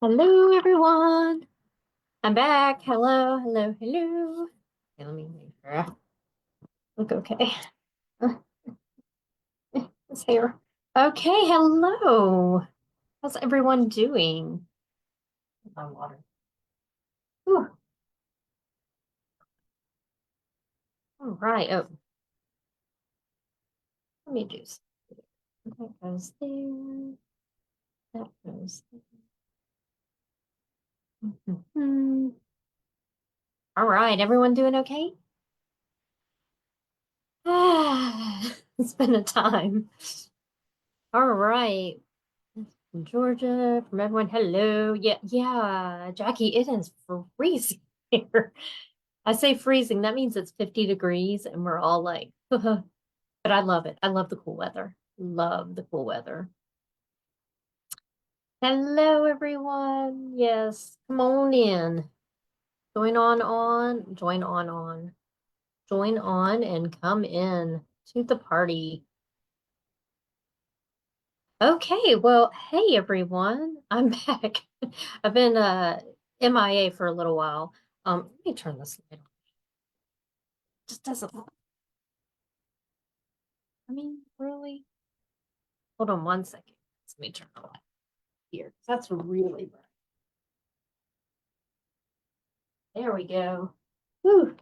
Hello, everyone. I'm back. Hello, hello, hello. Okay, let me make sure I look okay. This hair. Okay, hello. How's everyone doing? My water. Whew. All right. Oh, let me do something. That goes there. That goes there. Mhm. All right, everyone doing okay? Ah, it's been a time. All right. From Georgia, from everyone. Hello. Yeah, yeah, Jackie, it is freezing here. I say freezing, that means it's 50 degrees, and we're all like, but I love it. I love the cool weather. Love the cool weather. Hello, everyone. Yes, come on in. Join on, and come in to the party. Okay, well, hey everyone. I'm back. I've been MIA for a little while. Let me turn this light on. Just doesn't I mean, really? Hold on one second. Let me turn the light here. That's really bright. There we go. Whew,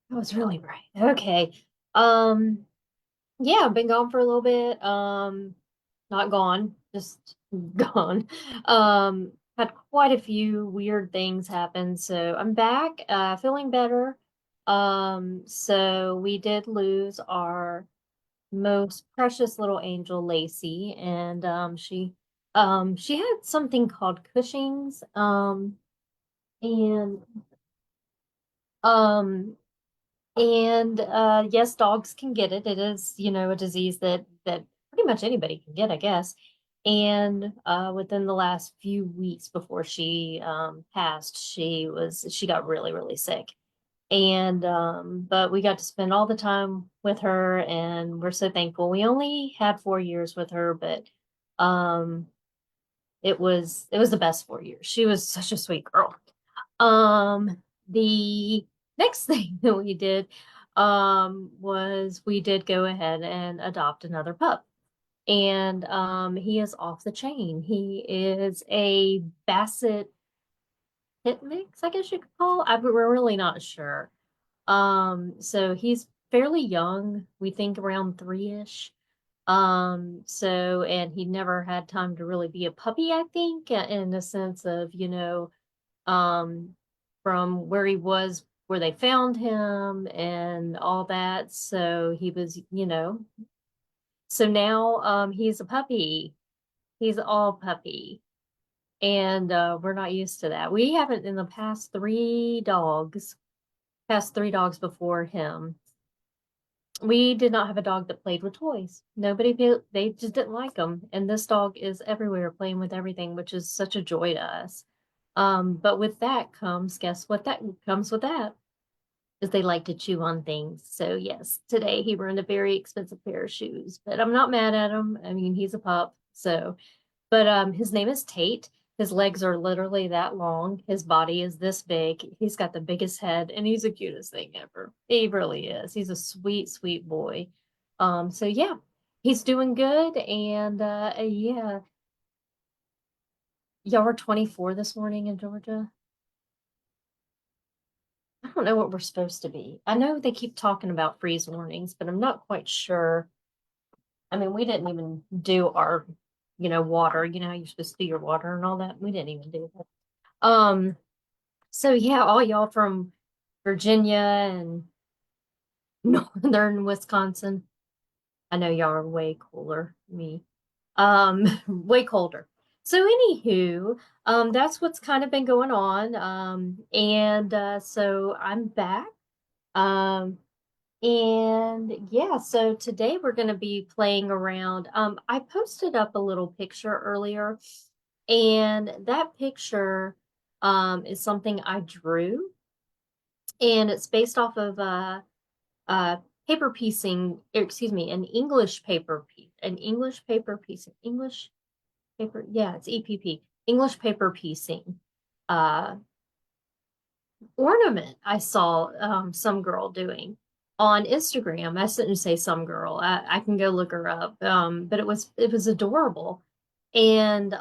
that was really bright. Okay. Um, yeah, I've been gone for a little bit. Not gone, just gone. Had quite a few weird things happen, so I'm back, feeling better. So we did lose our most precious little angel, Lacey, and she had something called Cushing's, and um yes, dogs can get it. It is, a disease that pretty much anybody can get, I guess. And within the last few weeks before she passed, she got really, really sick. And but we got to spend all the time with her, and we're so thankful. We only had 4 years with her, but um it was the best 4 years. She was such a sweet girl. The next thing that we did was we did go ahead and adopt another pup. And he is off the chain. He is a Basset pit mix, I guess you could call. We're really not sure. So he's fairly young. We think around 3-ish. So, and he never had time to really be a puppy, I think, in the sense of, um, from where he was, where they found him and all that. So he was, so now, he's a puppy. He's all puppy. And, we're not used to that. We haven't in the past three dogs before him. We did not have a dog that played with toys. They just didn't like them. And this dog is everywhere playing with everything, which is such a joy to us. But with that comes, guess what that comes with that? Is they like to chew on things. So yes, today he ruined a very expensive pair of shoes, but I'm not mad at him. I mean, he's a pup. So but his name is Tate. His legs are literally that long. His body is this big. He's got the biggest head, and he's the cutest thing ever. He really is. He's a sweet, sweet boy. So yeah, he's doing good, and yeah, y'all were 24 this morning in Georgia. I don't know what we're supposed to be. I know they keep talking about freeze warnings, but I'm not quite sure. I mean, we didn't even do our, water. You know how you're supposed to do your water and all that. We didn't even do that. So yeah, all y'all from Virginia and northern Wisconsin. I know y'all are way cooler than me. Way colder. So anywho, that's what's kind of been going on. And so I'm back. Um, and yeah, so today we're going to be playing around. I posted up a little picture earlier, and that picture is something I drew, and it's based off of uh paper piecing, excuse me, an English paper piece, English paper, yeah, it's EPP. English paper piecing ornament I saw some girl doing on Instagram. I shouldn't say some girl. I can go look her up. But it was adorable. And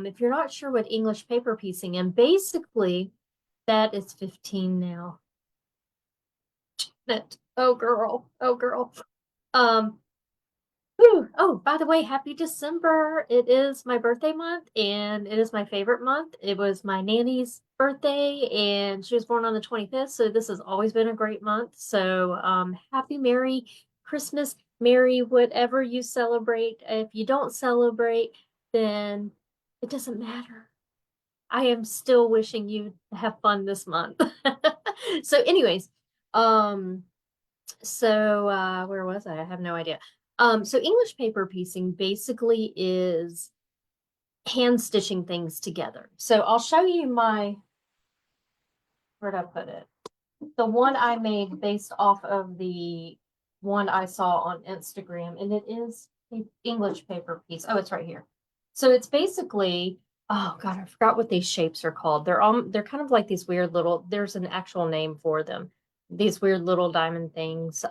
if you're not sure what English paper piecing, and basically that is 15 now. That oh girl, oh girl. Um, Ooh, oh, by the way, happy December. It is my birthday month and it is my favorite month. It was my nanny's birthday and she was born on the 25th, so this has always been a great month. So, happy Merry Christmas, Merry whatever you celebrate. If you don't celebrate, then it doesn't matter. I am still wishing you to have fun this month. So anyways, um where was I? I have no idea. So English paper piecing basically is hand stitching things together. So I'll show you where'd I put it? The one I made based off of the one I saw on Instagram, and it is English paper piece. Oh, it's right here. So it's basically, oh God, I forgot what these shapes are called. They're kind of like these weird little, there's an actual name for them. These weird little diamond things.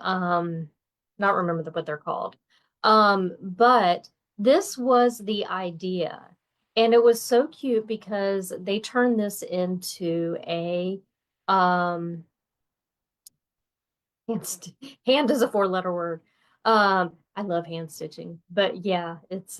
Not remember what they're called. But this was the idea. And it was so cute because they turned this into a um hand is a four-letter word. I love hand stitching, but yeah, it's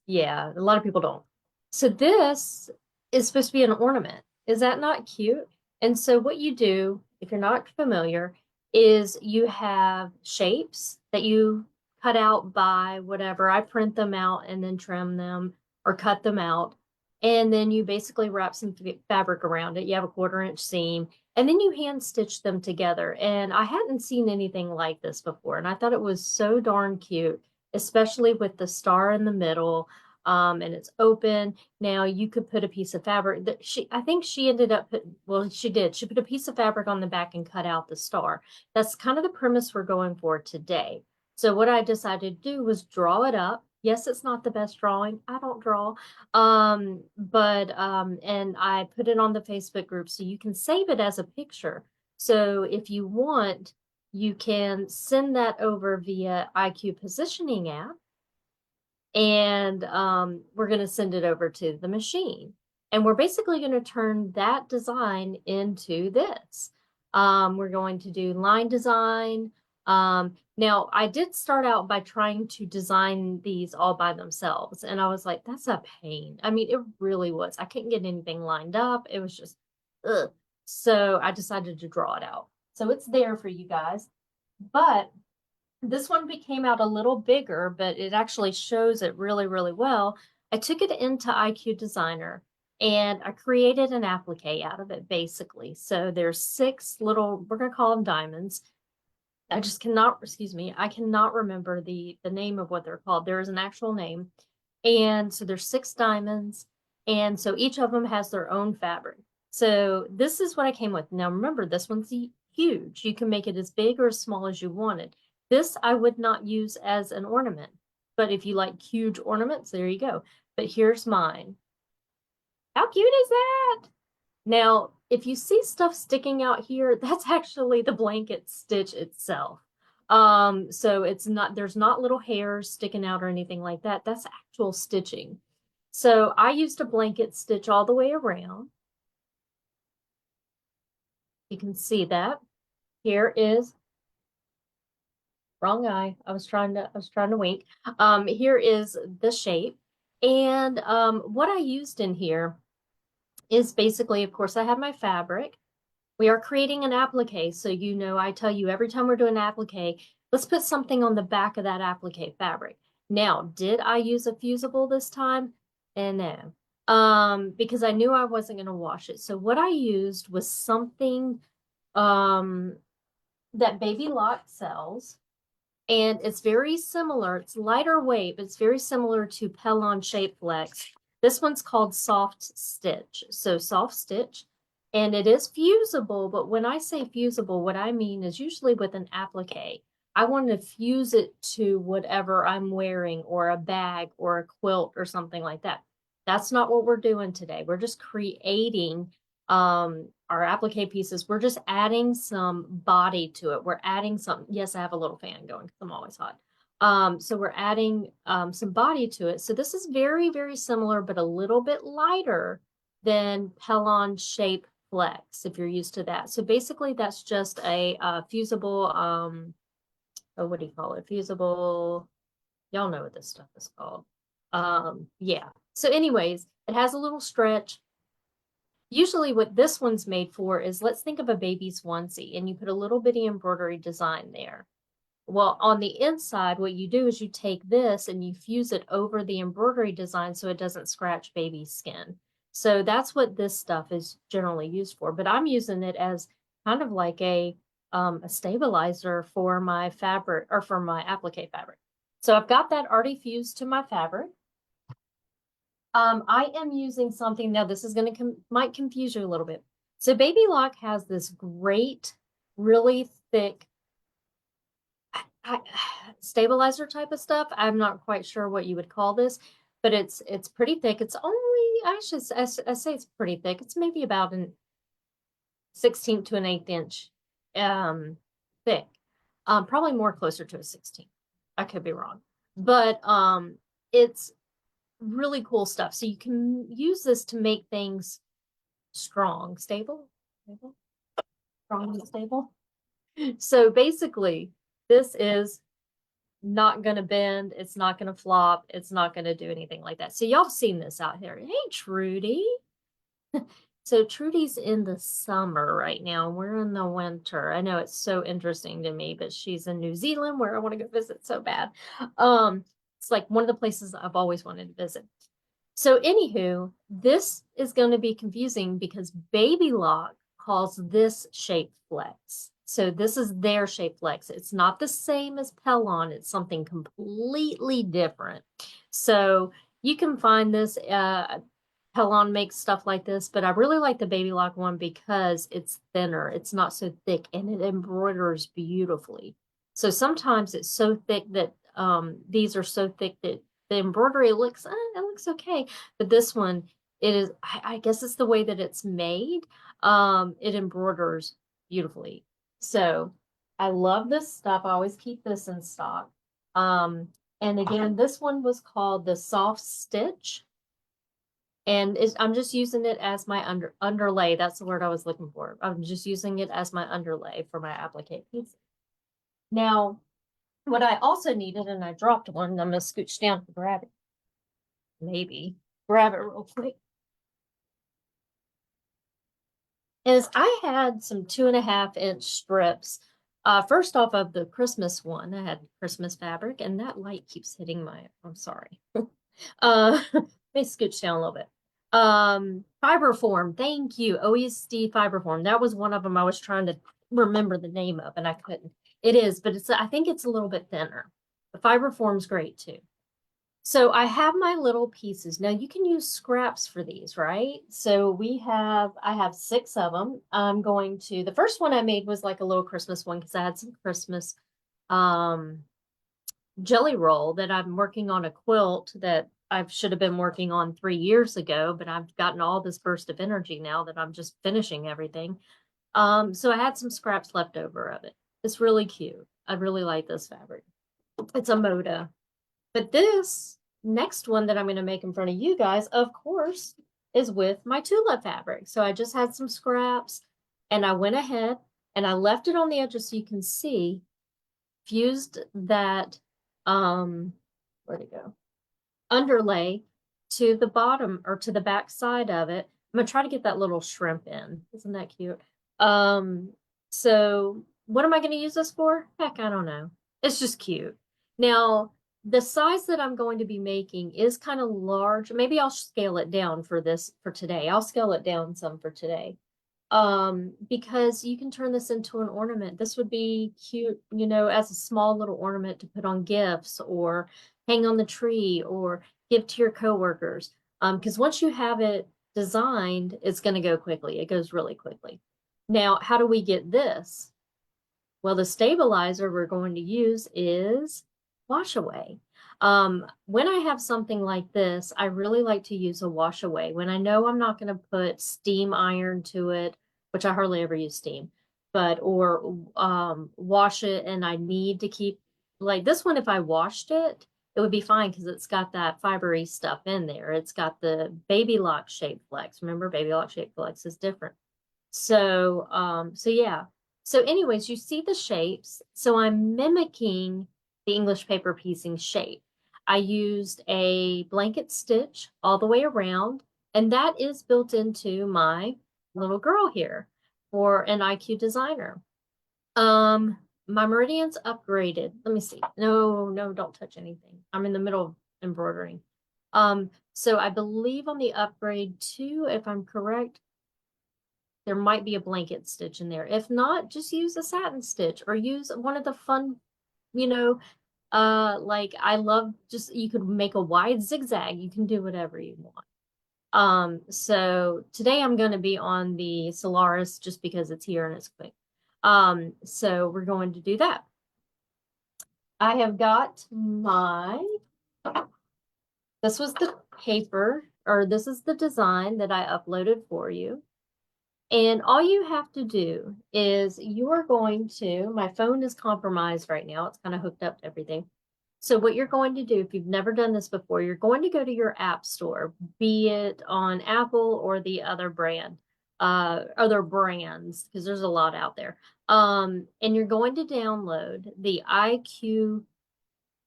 yeah, a lot of people don't. So this is supposed to be an ornament. Is that not cute? And so what you do, if you're not familiar, is you have shapes that you cut out by whatever. I print them out and then trim them or cut them out. And then you basically wrap some fabric around it. You have a 1/4 inch seam and then you hand stitch them together. And I hadn't seen anything like this before. And I thought it was so darn cute, especially with the star in the middle. And it's open. Now you could put a piece of fabric that I think she ended up well, she did. She put a piece of fabric on the back and cut out the star. That's kind of the premise we're going for today. So what I decided to do was draw it up. Yes, it's not the best drawing. I don't draw. And I put it on the Facebook group so you can save it as a picture. So if you want, you can send that over via IQ positioning app and we're going to send it over to the machine. And we're basically going to turn that design into this. We're going to do line design. Now, I did start out by trying to design these all by themselves, and I was like, that's a pain. I mean, it really was. I couldn't get anything lined up. It was just, ugh. So I decided to draw it out. So it's there for you guys. But this one became out a little bigger, but it actually shows it really, really well. I took it into IQ Designer and I created an applique out of it, basically. So there's 6 little, we're going to call them diamonds. I just cannot, excuse me, I cannot remember the name of what they're called. There is an actual name. And so there's 6 diamonds. And so each of them has their own fabric. So this is what I came with. Now remember, this one's huge. You can make it as big or as small as you wanted. This I would not use as an ornament, but if you like huge ornaments, there you go. But here's mine. How cute is that? Now, if you see stuff sticking out here, that's actually the blanket stitch itself. So there's not little hairs sticking out or anything like that. That's actual stitching. So I used a blanket stitch all the way around. You can see that. Here is wrong eye. I was trying to wink. Here is the shape. And what I used in here is basically, of course, I have my fabric. We are creating an applique. So, I tell you every time we're doing an applique, let's put something on the back of that applique fabric. Now, did I use a fusible this time? And no. Because I knew I wasn't going to wash it. So what I used was something that Baby Lock sells. And it's very similar. It's lighter weight, but it's very similar to Pellon Shape Flex. This one's called Soft Stitch. So Soft Stitch. And it is fusible, but when I say fusible, what I mean is usually with an applique. I want to fuse it to whatever I'm wearing or a bag or a quilt or something like that. That's not what we're doing today. We're just creating our applique pieces. We're just adding some body to it. We're adding some, yes, I have a little fan going because I'm always hot. So we're adding some body to it. So this is very, very similar, but a little bit lighter than Pellon Shape Flex, if you're used to that. So basically that's just a fusible, oh, what do you call it? Fusible, y'all know what this stuff is called. Yeah. So anyways, it has a little stretch. Usually what this one's made for is, let's think of a baby's onesie and you put a little bitty embroidery design there. Well, on the inside, what you do is you take this and you fuse it over the embroidery design so it doesn't scratch baby's skin. So that's what this stuff is generally used for. But I'm using it as kind of like a stabilizer for my fabric, or for my applique fabric. So I've got that already fused to my fabric. I am using something, now this is going to might confuse you a little bit. So Baby Lock has this great, really thick stabilizer type of stuff. I'm not quite sure what you would call this, but it's pretty thick. It's only, I say it's pretty thick. It's maybe about an 16th to an 1/8 inch thick. Probably more closer to a 16th. I could be wrong. But it's really cool stuff. So you can use this to make things strong, stable, strong and stable. So basically, this is not going to bend. It's not going to flop. It's not going to do anything like that. So y'all have seen this out here. Hey, Trudy. So Trudy's in the summer right now. We're in the winter. I know it's so interesting to me, but she's in New Zealand where I want to go visit so bad. It's like one of the places I've always wanted to visit. So anywho, this is going to be confusing because Baby Lock calls this shape flex. So this is their shape flex. It's not the same as Pellon. It's something completely different. So you can find this, Pellon makes stuff like this, but I really like the Baby Lock one because it's thinner. It's not so thick and it embroiders beautifully. So sometimes it's so thick that these are so thick that the embroidery looks, it looks okay. But this one, it is, I guess it's the way that it's made. It embroiders beautifully. So I love this stuff. I always keep this in stock. And again, this one was called the Soft Stitch. And I'm just using it as my underlay. That's the word I was looking for. I'm just using it as my underlay for my applique piece. Now, what I also needed, and I dropped one, I'm going to scooch down to grab it. Maybe grab it real quick. Is I had some 2.5 inch strips. First off of the Christmas one, I had Christmas fabric, and that light keeps hitting my, I'm sorry. Let me scooch down a little bit. Fiberform, thank you. OESD Fiberform. That was one of them I was trying to remember the name of, and I couldn't. It is, but I think it's a little bit thinner. The Fiberform's great too. So I have my little pieces. Now you can use scraps for these, right? So I have 6 of them. I'm going to, the first one I made was like a little Christmas one because I had some Christmas jelly roll that I'm working on, a quilt that I should have been working on 3 years ago, but I've gotten all this burst of energy now that I'm just finishing everything. So I had some scraps left over of it. It's really cute. I really like this fabric. It's a Moda. But this next one that I'm going to make in front of you guys, of course, is with my Tula fabric. So I just had some scraps and I went ahead and I left it on the edges so you can see, fused that, where'd it go? Underlay to the bottom or to the back side of it. I'm going to try to get that little shrimp in. Isn't that cute? So what am I going to use this for? Heck, I don't know. It's just cute. Now, the size that I'm going to be making is kind of large. Maybe I'll scale it down for today. I'll scale it down some for today. Because you can turn this into an ornament. This would be cute, as a small little ornament to put on gifts or hang on the tree or give to your coworkers. Because once you have it designed, it's going to go quickly. It goes really quickly. Now, how do we get this? Well, the stabilizer we're going to use is wash away. When I have something like this, I really like to use a wash away. When I know I'm not going to put steam iron to it, which I hardly ever use steam, but or wash it and I need to keep like this one, if I washed it, it would be fine because it's got that fibery stuff in there. It's got the baby lock shaped flex. Remember, baby lock shaped flex is different. So yeah. So anyways, you see the shapes. So I'm mimicking the English paper piecing shape. I used a blanket stitch all the way around, and that is built into my little girl here for an IQ designer. My meridian's upgraded. Let me see. No, no, don't touch anything. I'm in the middle of embroidering. So I believe on the upgrade too, if I'm correct, there might be a blanket stitch in there. If not, just use a satin stitch or use one of the fun, you know, like I love just you could make a wide zigzag. You can do whatever you want. So today I'm going to be on the Solaris just because it's here and it's quick. So we're going to do that. I have got this was the paper, or this is the design that I uploaded for you. And all you have to do is you are going to, my phone is compromised right now. It's kind of hooked up to everything. So what you're going to do, if you've never done this before, you're going to go to your app store, be it on Apple or the other brands, because there's a lot out there. And you're going to download the IQ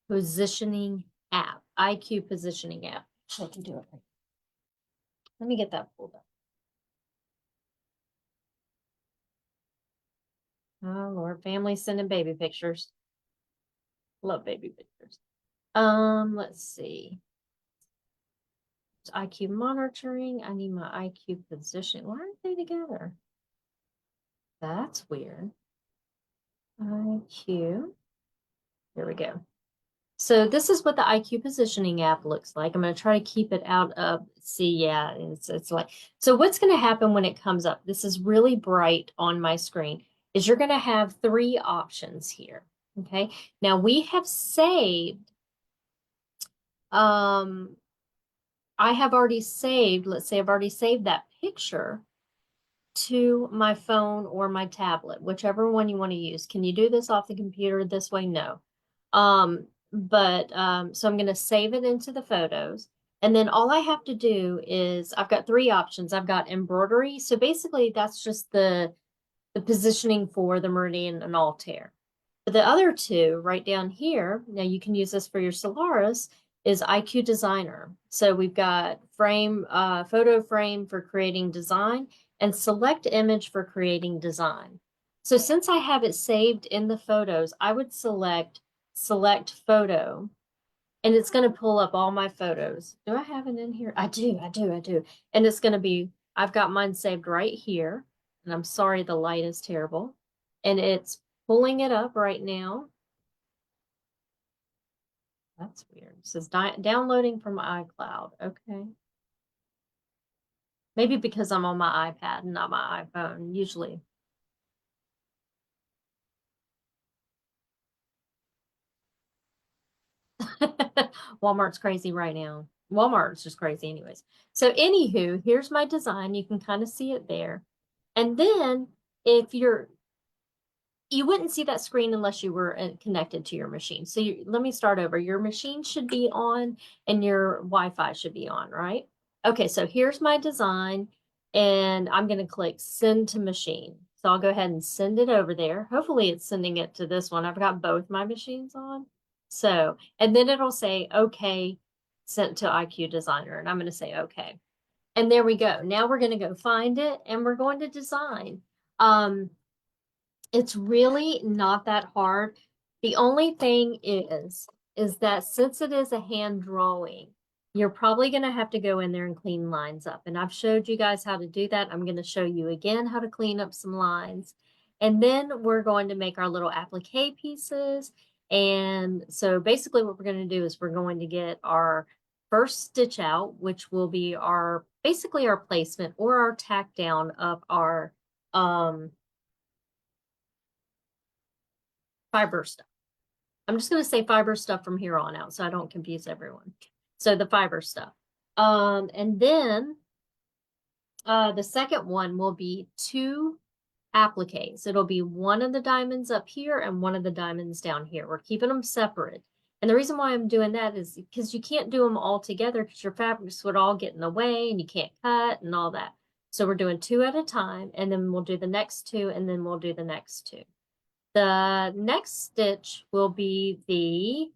positioning app. So I can do it right. Let me get that pulled up. Oh Lord, family sending baby pictures. Love baby pictures. Let's see. It's IQ monitoring. I need my IQ position. Why aren't they together? That's weird. IQ. Here we go. So this is what the IQ positioning app looks like. I'm going to try to keep it out of, see, yeah, it's like, so what's going to happen when it comes up? This is really bright on my screen, is you're going to have three options here. Okay. Now we have saved, I have already saved, let's say I've already saved that picture to my phone or my tablet, whichever one you want to use. Can you do this off the computer this way? No. So I'm going to save it into the photos. And then all I have to do is I've got three options. I've got embroidery. So basically that's just the positioning for the meridian and Altair. But the other two right down here, now you can use this for your Solaris, is IQ Designer. So we've got photo frame for creating design and select image for creating design. So since I have it saved in the photos, I would select photo, and it's going to pull up all my photos. Do I have it in here? I do. And it's going to be, I've got mine saved right here. And I'm sorry, the light is terrible. And it's pulling it up right now. That's weird. It says downloading from iCloud. Okay. Maybe because I'm on my iPad and not my iPhone, usually. Walmart's crazy right now. Walmart's just crazy anyways. So anywho, here's my design. You can kind of see it there. And then if you wouldn't see that screen unless you were connected to your machine. So let me start over. Your machine should be on and your Wi-Fi should be on, right? Okay, so here's my design and I'm going to click send to machine. So I'll go ahead and send it over there. Hopefully it's sending it to this one. I've got both my machines on. So, and then it'll say, okay, sent to IQ Designer. And I'm going to say, okay. And there we go. Now we're going to go find it and we're going to design. It's really not that hard. The only thing is that since it is a hand drawing, you're probably going to have to go in there and clean lines up. And I've showed you guys how to do that. I'm going to show you again how to clean up some lines. And then we're going to make our little applique pieces. And so basically what we're going to do is we're going to get our first stitch out, which will be basically our placement or our tack down of our fiber stuff. I'm just going to say fiber stuff from here on out so I don't confuse everyone. So the fiber stuff. And then the second one will be two appliques. It'll be one of the diamonds up here and one of the diamonds down here. We're keeping them separate. And the reason why I'm doing that is because you can't do them all together because your fabrics would all get in the way and you can't cut and all that. So we're doing two at a time, and then we'll do the next two, and then we'll do the next two. The next stitch will be the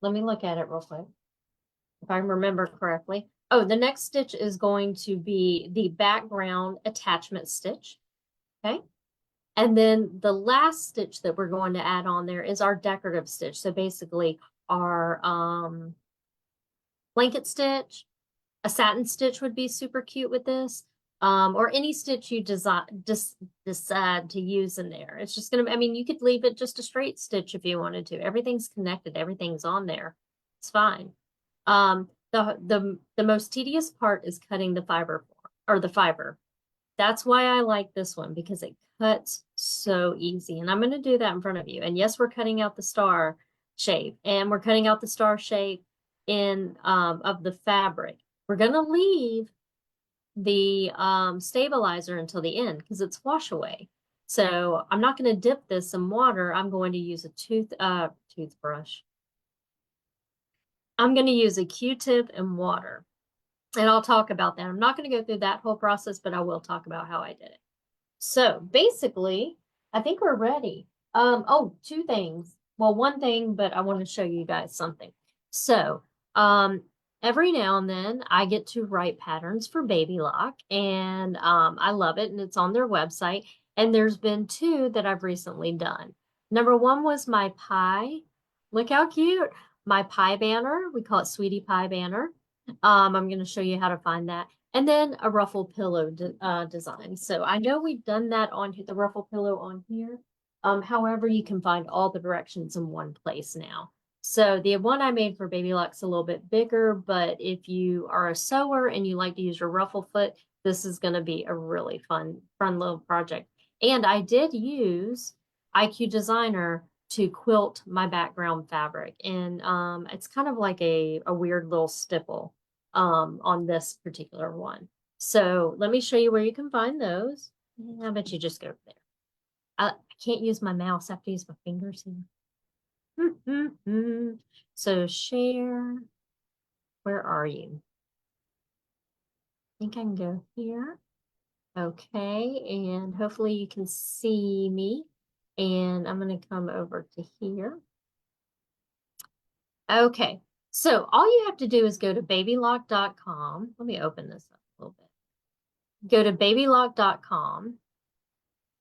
let me look at it real quick, if I remember correctly. Oh, the next stitch is going to be the background attachment stitch. Okay. And then the last stitch that we're going to add on there is our decorative stitch. So basically our blanket stitch, a satin stitch would be super cute with this. Or any stitch you decide to use in there. It's just gonna, I mean, you could leave it just a straight stitch if you wanted to. Everything's connected, everything's on there. It's fine. The most tedious part is cutting the fiber or the fiber. That's why I like this one, because it cuts so easy. And I'm going to do that in front of you. And yes, we're cutting out the star shape, and we're cutting out the star shape in of the fabric. We're going to leave the stabilizer until the end because it's wash away. So I'm not going to dip this in water. I'm going to use a toothbrush. I'm going to use a Q-tip and water. And I'll talk about that. I'm not going to go through that whole process, but I will talk about how I did it. So basically, I think we're ready. Oh, two things. Well, one thing, but I want to show you guys something. So, every now and then I get to write patterns for Baby Lock, and I love it, and it's on their website. And there's been two that I've recently done. Number one was my pie. Look how cute. My pie banner. We call it Sweetie Pie Banner. I'm going to show you how to find that. And then a ruffle pillow design. So I know we've done that on the ruffle pillow on here. However, you can find all the directions in one place now. So the one I made for Baby Lock's a little bit bigger, but if you are a sewer and you like to use your ruffle foot, this is going to be a really fun little project. And I did use IQ Designer to quilt my background fabric. And it's kind of like a weird little stipple on this particular one. So let me show you where you can find those. I bet you just go there. I can't use my mouse. I have to use my fingers here. So share. Where are you? I think I can go here. Okay, and hopefully you can see me. And I'm going to come over to here. Okay, so all you have to do is go to babylock.com. Let me open this up a little bit. Go to babylock.com.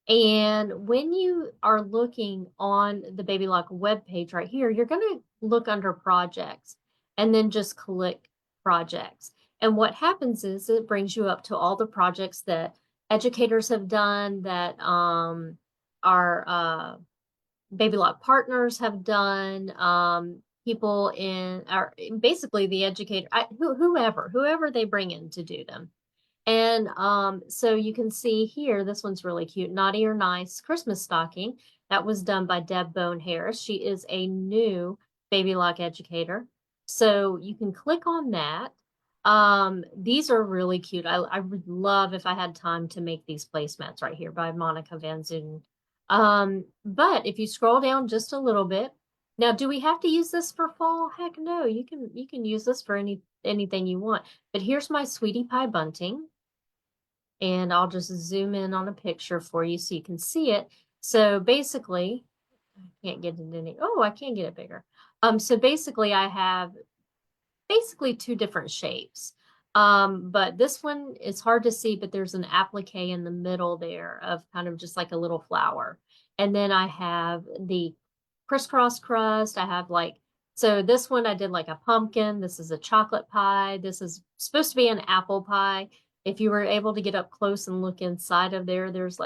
And when you are looking on the Baby Lock webpage right here, you're going to look under projects and then just click projects. And what happens is it brings you up to all the projects that educators have done, that our Baby Lock partners have done, people in our basically the educator, whoever they bring in to do them. And so you can see here, this one's really cute. Naughty or Nice Christmas Stocking. That was done by Deb Bone Harris. She is a new Baby Lock educator. So you can click on that. These are really cute. I would love if I had time to make these placemats right here by Monica Van Zuden. But if you scroll down just a little bit, now, do we have to use this for fall? Heck no, you can use this for anything you want. But here's my Sweetie Pie bunting. And I'll just zoom in on a picture for you so you can see it. So basically, I can't get it any, oh, I can get it bigger. So basically I have two different shapes. But this one is hard to see, but there's an applique in the middle there of kind of just like a little flower. And then I have the crisscross crust. I have so this one I did like a pumpkin. This is a chocolate pie. This is supposed to be an apple pie. If you were able to get up close and look inside of there, there's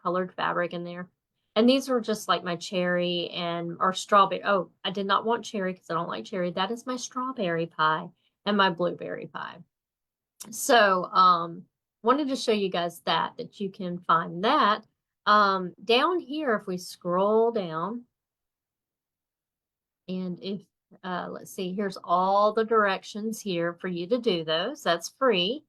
colored fabric in there. And these are just like my cherry or strawberry. Oh, I did not want cherry because I don't like cherry. That is my strawberry pie and my blueberry pie. So, wanted to show you guys that you can find that. Down here, if we scroll down, and if, let's see, here's all the directions here for you to do those. That's free.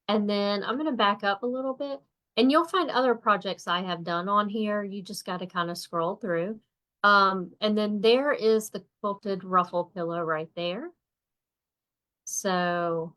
And then I'm going to back up a little bit and you'll find other projects I have done on here. You just got to kind of scroll through. And then there is the quilted ruffle pillow right there. So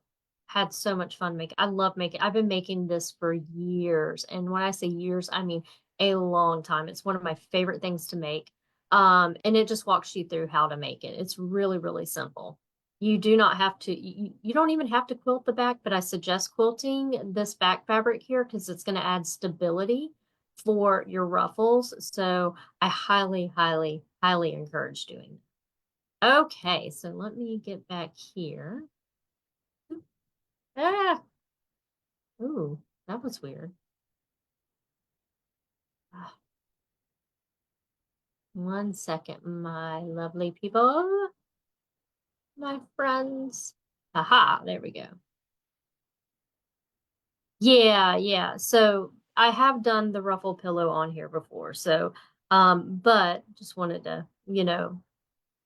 had so much fun making. I love making. I've been making this for years. And when I say years, I mean a long time. It's one of my favorite things to make. And it just walks you through how to make it. It's really, really simple. You do not have to, you don't even have to quilt the back, but I suggest quilting this back fabric here because it's going to add stability for your ruffles. So I highly, highly, highly encourage doing it. Okay, so let me get back here. Ah, ooh, that was weird. Ah, 1 second, my lovely people, my friends. Aha, there we go. Yeah, yeah. So I have done the ruffle pillow on here before. So, but just wanted to,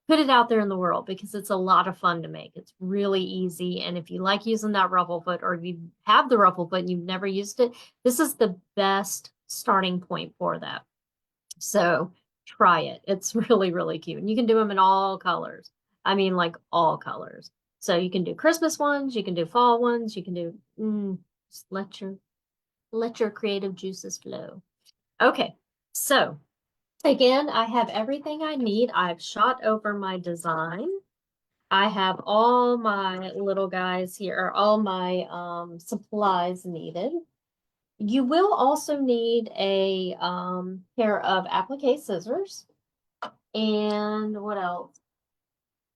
put it out there in the world because it's a lot of fun to make. It's really easy. And if you like using that ruffle foot or if you have the ruffle foot and you've never used it, this is the best starting point for that. So try it. It's really, really cute. And you can do them in all colors. I mean, like all colors. So you can do Christmas ones, you can do fall ones, you can do just let your creative juices flow. Okay, so again, I have everything I need. I've shot over my design. I have all my little guys here, or all my supplies needed. You will also need a pair of applique scissors. And what else?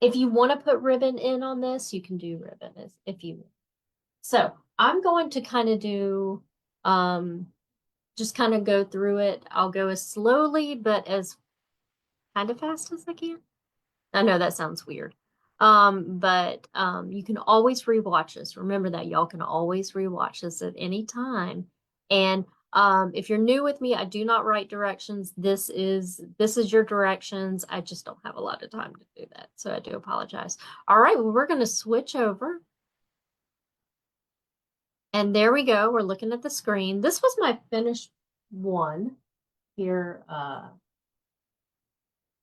If you want to put ribbon in on this, you can do ribbon if you. So I'm going to kind of do just kind of go through it. I'll go as slowly but as kind of fast as I can. I know that sounds weird. But you can always rewatch this. Remember that y'all can always rewatch this at any time. And if you're new with me, I do not write directions. This is your directions. I just don't have a lot of time to do that. So I do apologize. All right, well, we're going to switch over. And there we go. We're looking at the screen. This was my finished one here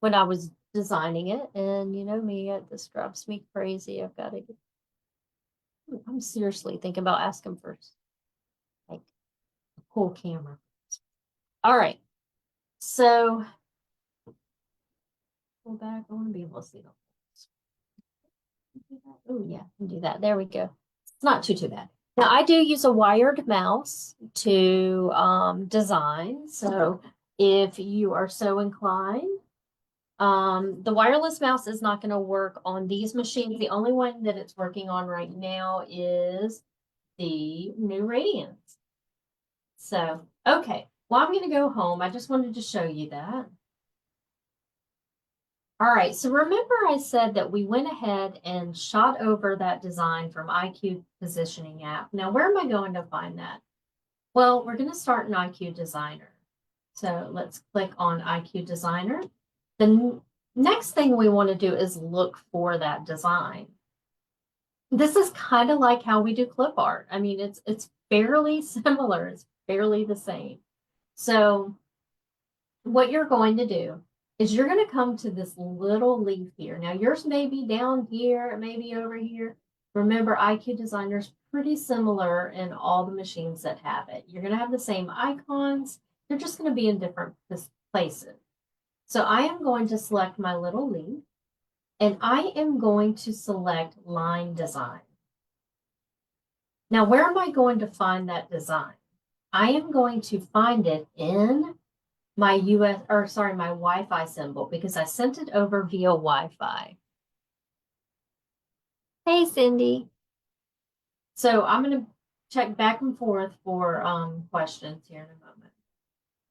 when I was designing it. And you know me, this drives me crazy. I'm seriously thinking about asking for like a cool camera. All right. So go back. I want to be able to see them. Oh yeah, I can do that. There we go. It's not too bad. Now I do use a wired mouse to design. So if you are so inclined, the wireless mouse is not going to work on these machines. The only one that it's working on right now is the new Radiance. So, okay. Well, I'm going to go home. I just wanted to show you that. All right. So remember I said that we went ahead and shot over that design from IQ Positioning app. Now, where am I going to find that? Well, we're going to start in IQ Designer. So let's click on IQ Designer. The next thing we want to do is look for that design. This is kind of like how we do clip art. I mean, it's fairly similar. It's fairly the same. So what you're going to do is you're going to come to this little leaf here. Now yours may be down here, it may be over here. Remember, IQ Designer is pretty similar in all the machines that have it. You're going to have the same icons. They're just going to be in different places. So I am going to select my little leaf and I am going to select line design. Now, where am I going to find that design? I am going to find it in my my Wi-Fi symbol because I sent it over via Wi-Fi. Hey, Cindy. So I'm going to check back and forth for questions here in a moment.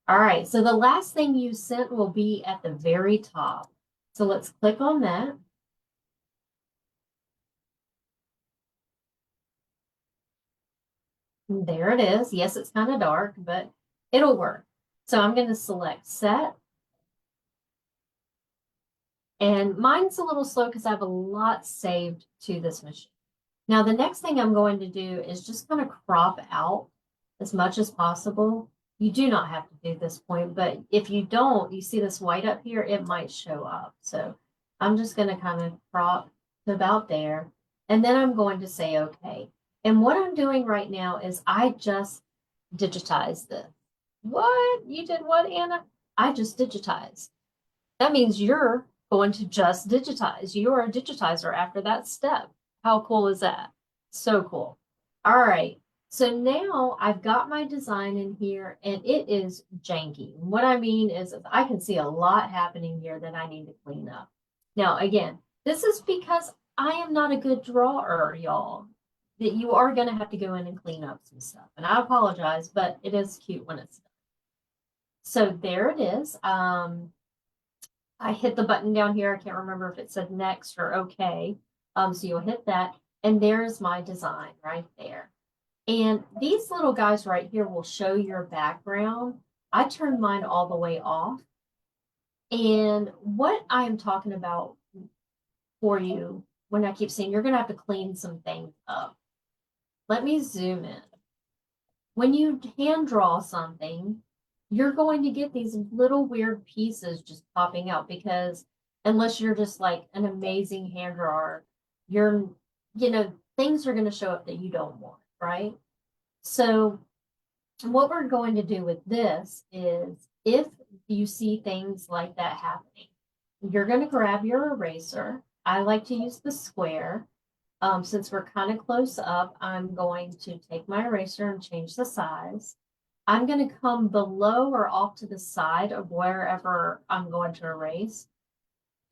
All right, so the last thing you sent will be at the very top. So let's click on that. There it is. Yes, it's kind of dark, but it'll work. So I'm going to select set. And mine's a little slow because I have a lot saved to this machine. Now, the next thing I'm going to do is just kind of crop out as much as possible. You do not have to do this point, but if you don't, you see this white up here, it might show up. So I'm just going to kind of crop to about there. And then I'm going to say, okay. And what I'm doing right now is I just digitized this. What? You did what, Anna? I just digitized. That means you're going to just digitize. You are a digitizer after that step. How cool is that? So cool. All right. So now I've got my design in here and it is janky. What I mean is I can see a lot happening here that I need to clean up. Now, again, this is because I am not a good drawer, y'all. That you are going to have to go in and clean up some stuff. And I apologize, but it is cute when it's done. So there it is. I hit the button down here. I can't remember if it said next or okay. So you'll hit that. And there's my design right there. And these little guys right here will show your background. I turned mine all the way off. And what I am talking about for you, when I keep saying you're going to have to clean some things up. Let me zoom in. When you hand draw something, you're going to get these little weird pieces just popping out because unless you're just like an amazing hand drawer, you're, things are going to show up that you don't want, right? So what we're going to do with this is if you see things like that happening, you're going to grab your eraser. I like to use the square. Since we're kind of close up, I'm going to take my eraser and change the size. I'm going to come below or off to the side of wherever I'm going to erase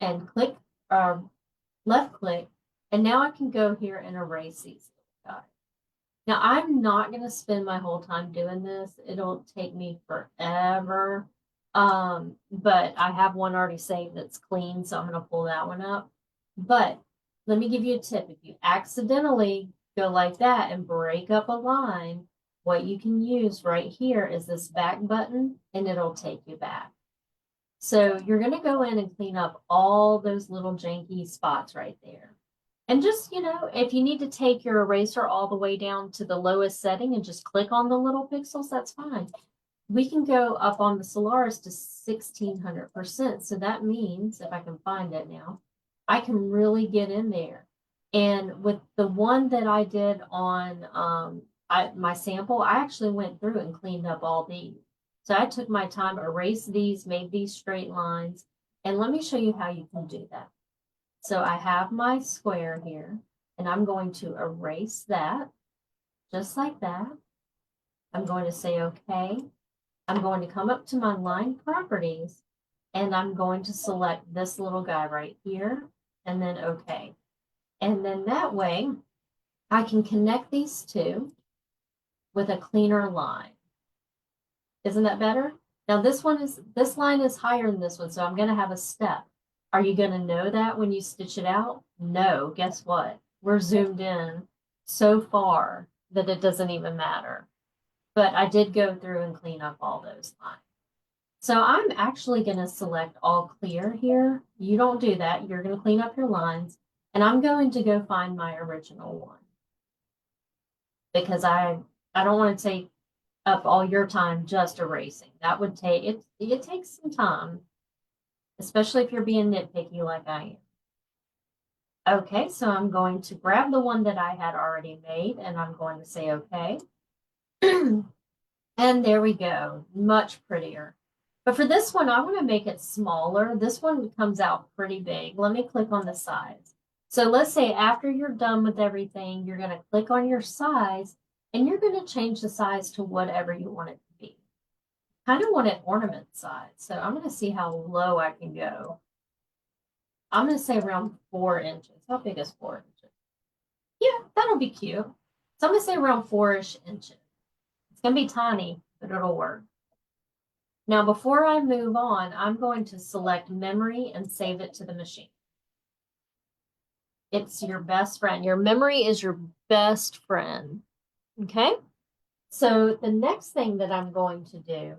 and click left click. And now I can go here and erase these guys. Now I'm not going to spend my whole time doing this. It'll take me forever. But I have one already saved that's clean, so I'm going to pull that one up. But let me give you a tip. If you accidentally go like that and break up a line, what you can use right here is this back button and it'll take you back. So you're going to go in and clean up all those little janky spots right there. And just, if you need to take your eraser all the way down to the lowest setting and just click on the little pixels, that's fine. We can go up on the Solaris to 1600%. So that means, if I can find it now, I can really get in there. And with the one that I did on my sample, I actually went through and cleaned up all these. So I took my time, erased these, made these straight lines. And let me show you how you can do that. So I have my square here, and I'm going to erase that, just like that. I'm going to say okay. I'm going to come up to my line properties, and I'm going to select this little guy right here, and then okay. And then that way, I can connect these two with a cleaner line. Isn't that better? Now this line is higher than this one, so I'm going to have a step. Are you going to know that when you stitch it out? No. Guess what? We're zoomed in so far that it doesn't even matter. But I did go through and clean up all those lines. So I'm actually going to select all clear here. You don't do that. You're going to clean up your lines. And I'm going to go find my original one. Because I don't want to take up all your time just erasing. That would take, it takes some time, especially if you're being nitpicky like I am. Okay, so I'm going to grab the one that I had already made and I'm going to say okay. And there we go, much prettier. But for this one, I want to make it smaller. This one comes out pretty big. Let me click on the size. So let's say after you're done with everything, you're going to click on your size and you're going to change the size to whatever you want it to be. Kind of want it ornament size. So I'm going to see how low I can go. I'm going to say around 4 inches. How big is 4 inches? Yeah, that'll be cute. So I'm going to say around 4-ish inches. It's going to be tiny, but it'll work. Now, before I move on, I'm going to select memory and save it to the machine. It's your best friend. Your memory is your best friend. Okay? So the next thing that I'm going to do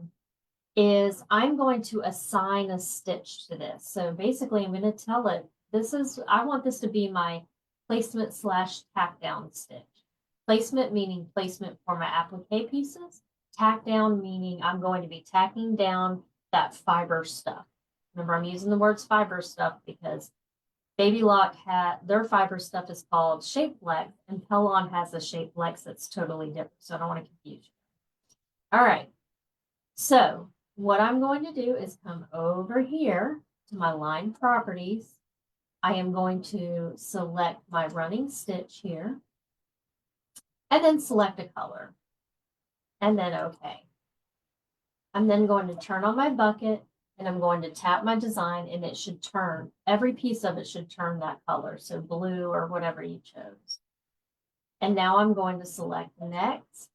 is I'm going to assign a stitch to this. So basically I'm going to tell it, I want this to be my placement slash tack down stitch. Placement meaning placement for my applique pieces. Tack down meaning I'm going to be tacking down that fiber stuff. Remember, I'm using the words fiber stuff because Baby Lock their fiber stuff is called shape flex, and Pellon has a shape flex that's totally different. So I don't want to confuse you. All right. So what I'm going to do is come over here to my line properties. I am going to select my running stitch here and then select a color and then OK. I'm then going to turn on my bucket and I'm going to tap my design and it should turn, every piece of it should turn that color. So blue or whatever you chose. And now I'm going to select next,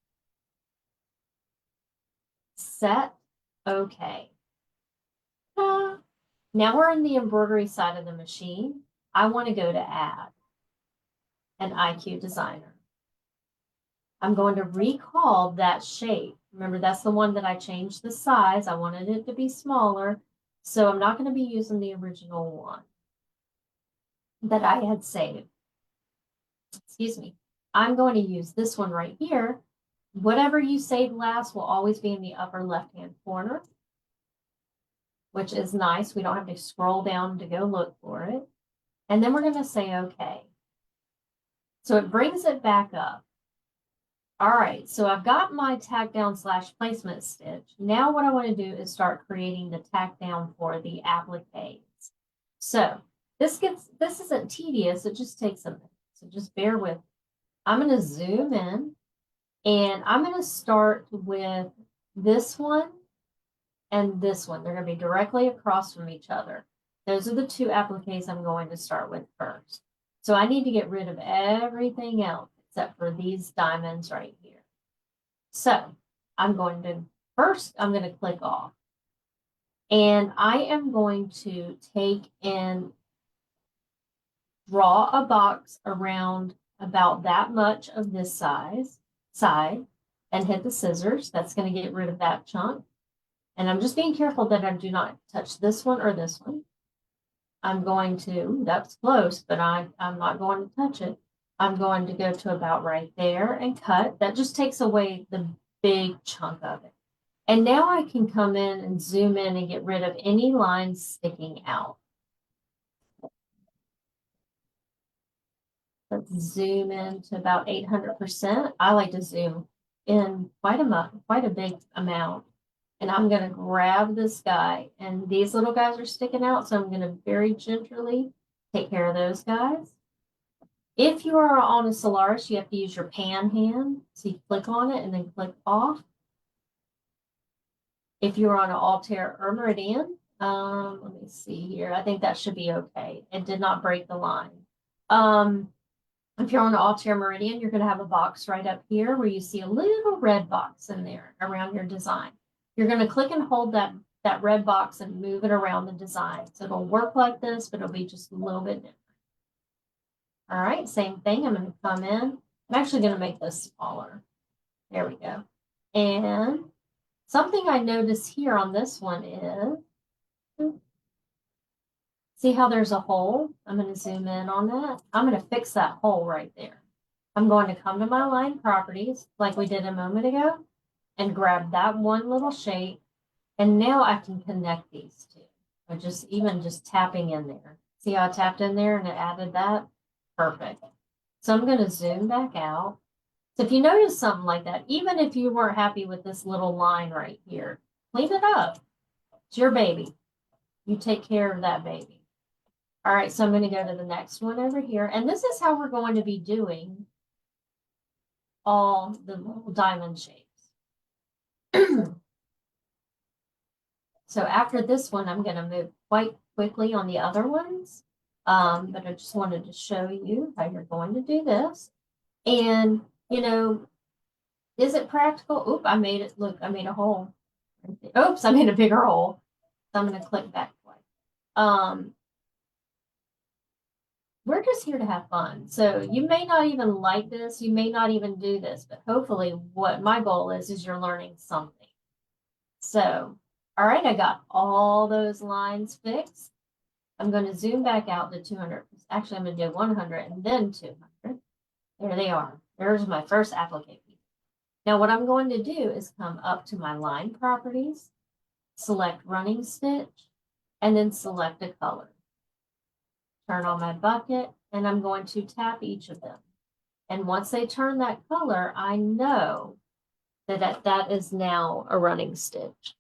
set, OK. Now we're in the embroidery side of the machine. I want to go to add an IQ designer. I'm going to recall that shape. Remember, that's the one that I changed the size. I wanted it to be smaller. So I'm not going to be using the original one that I had saved. Excuse me. I'm going to use this one right here. Whatever you saved last will always be in the upper left-hand corner, which is nice. We don't have to scroll down to go look for it. And then we're going to say OK. So it brings it back up. All right, so I've got my tack down slash placement stitch. Now what I want to do is start creating the tack down for the appliques. So this isn't tedious, it just takes a minute. So just bear with me. I'm going to zoom in and I'm going to start with this one and this one. They're going to be directly across from each other. Those are the two appliques I'm going to start with first. So I need to get rid of everything else except for these diamonds right here. So I'm going to click off. And I am going to take and draw a box around about that much of this side and hit the scissors. That's going to get rid of that chunk. And I'm just being careful that I do not touch this one or this one. I'm going to, that's close, but I'm not going to touch it. I'm going to go to about right there and cut. That just takes away the big chunk of it. And now I can come in and zoom in and get rid of any lines sticking out. Let's zoom in to about 800%. I like to zoom in quite a big amount. And I'm going to grab this guy, and these little guys are sticking out, so I'm going to very gently take care of those guys. If you are on a Solaris, you have to use your pan hand. So you click on it and then click off. If you're on an Altair or Meridian, let me see here. I think that should be okay. It did not break the line. If you're on an Altair Meridian, you're going to have a box right up here where you see a little red box in there around your design. You're going to click and hold that red box and move it around the design. So it'll work like this, but it'll be just a little bit different. All right, same thing. I'm going to come in. I'm actually going to make this smaller. There we go. And something I notice here on this one is, see how there's a hole? I'm going to zoom in on that. I'm going to fix that hole right there. I'm going to come to my line properties like we did a moment ago and grab that one little shape. And now I can connect these two. Or just tapping in there. See how I tapped in there and it added that? Perfect. So I'm going to zoom back out. So if you notice something like that, even if you weren't happy with this little line right here, clean it up. It's your baby. You take care of that baby. All right, so I'm going to go to the next one over here. And this is how we're going to be doing all the little diamond shapes. So after this one, I'm going to move quite quickly on the other ones. But I just wanted to show you how you're going to do this. And, you know, is it practical? Oop, I made it. Look, I made a hole. Oops, I made a bigger hole. So I'm going to click back twice. we're just here to have fun. So you may not even like this, you may not even do this, but hopefully what my goal is you're learning something. So, all right, I got all those lines fixed. I'm going to zoom back out to 200. Actually, I'm going to do 100 and then 200. There they are. There's my first applique. Now what I'm going to do is come up to my line properties, select running stitch, and then select a color. Turn on my bucket, and I'm going to tap each of them. And once they turn that color, I know that is now a running stitch.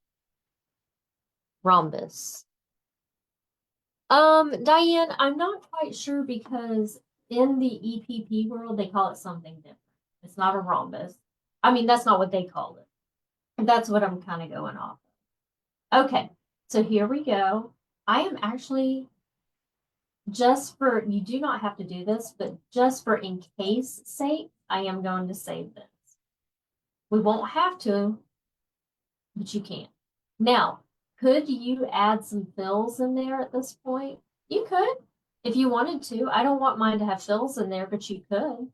Rhombus. Diane, I'm not quite sure because in the EPP world, they call it something different. It's not a rhombus. I mean, that's not what they call it. That's what I'm kind of going off of. Okay, so here we go. I am actually, just for, you do not have to do this, but just for in case sake, I am going to save this. We won't have to, but you can. Now, could you add some fills in there at this point? You could, if you wanted to. I don't want mine to have fills in there, but you could.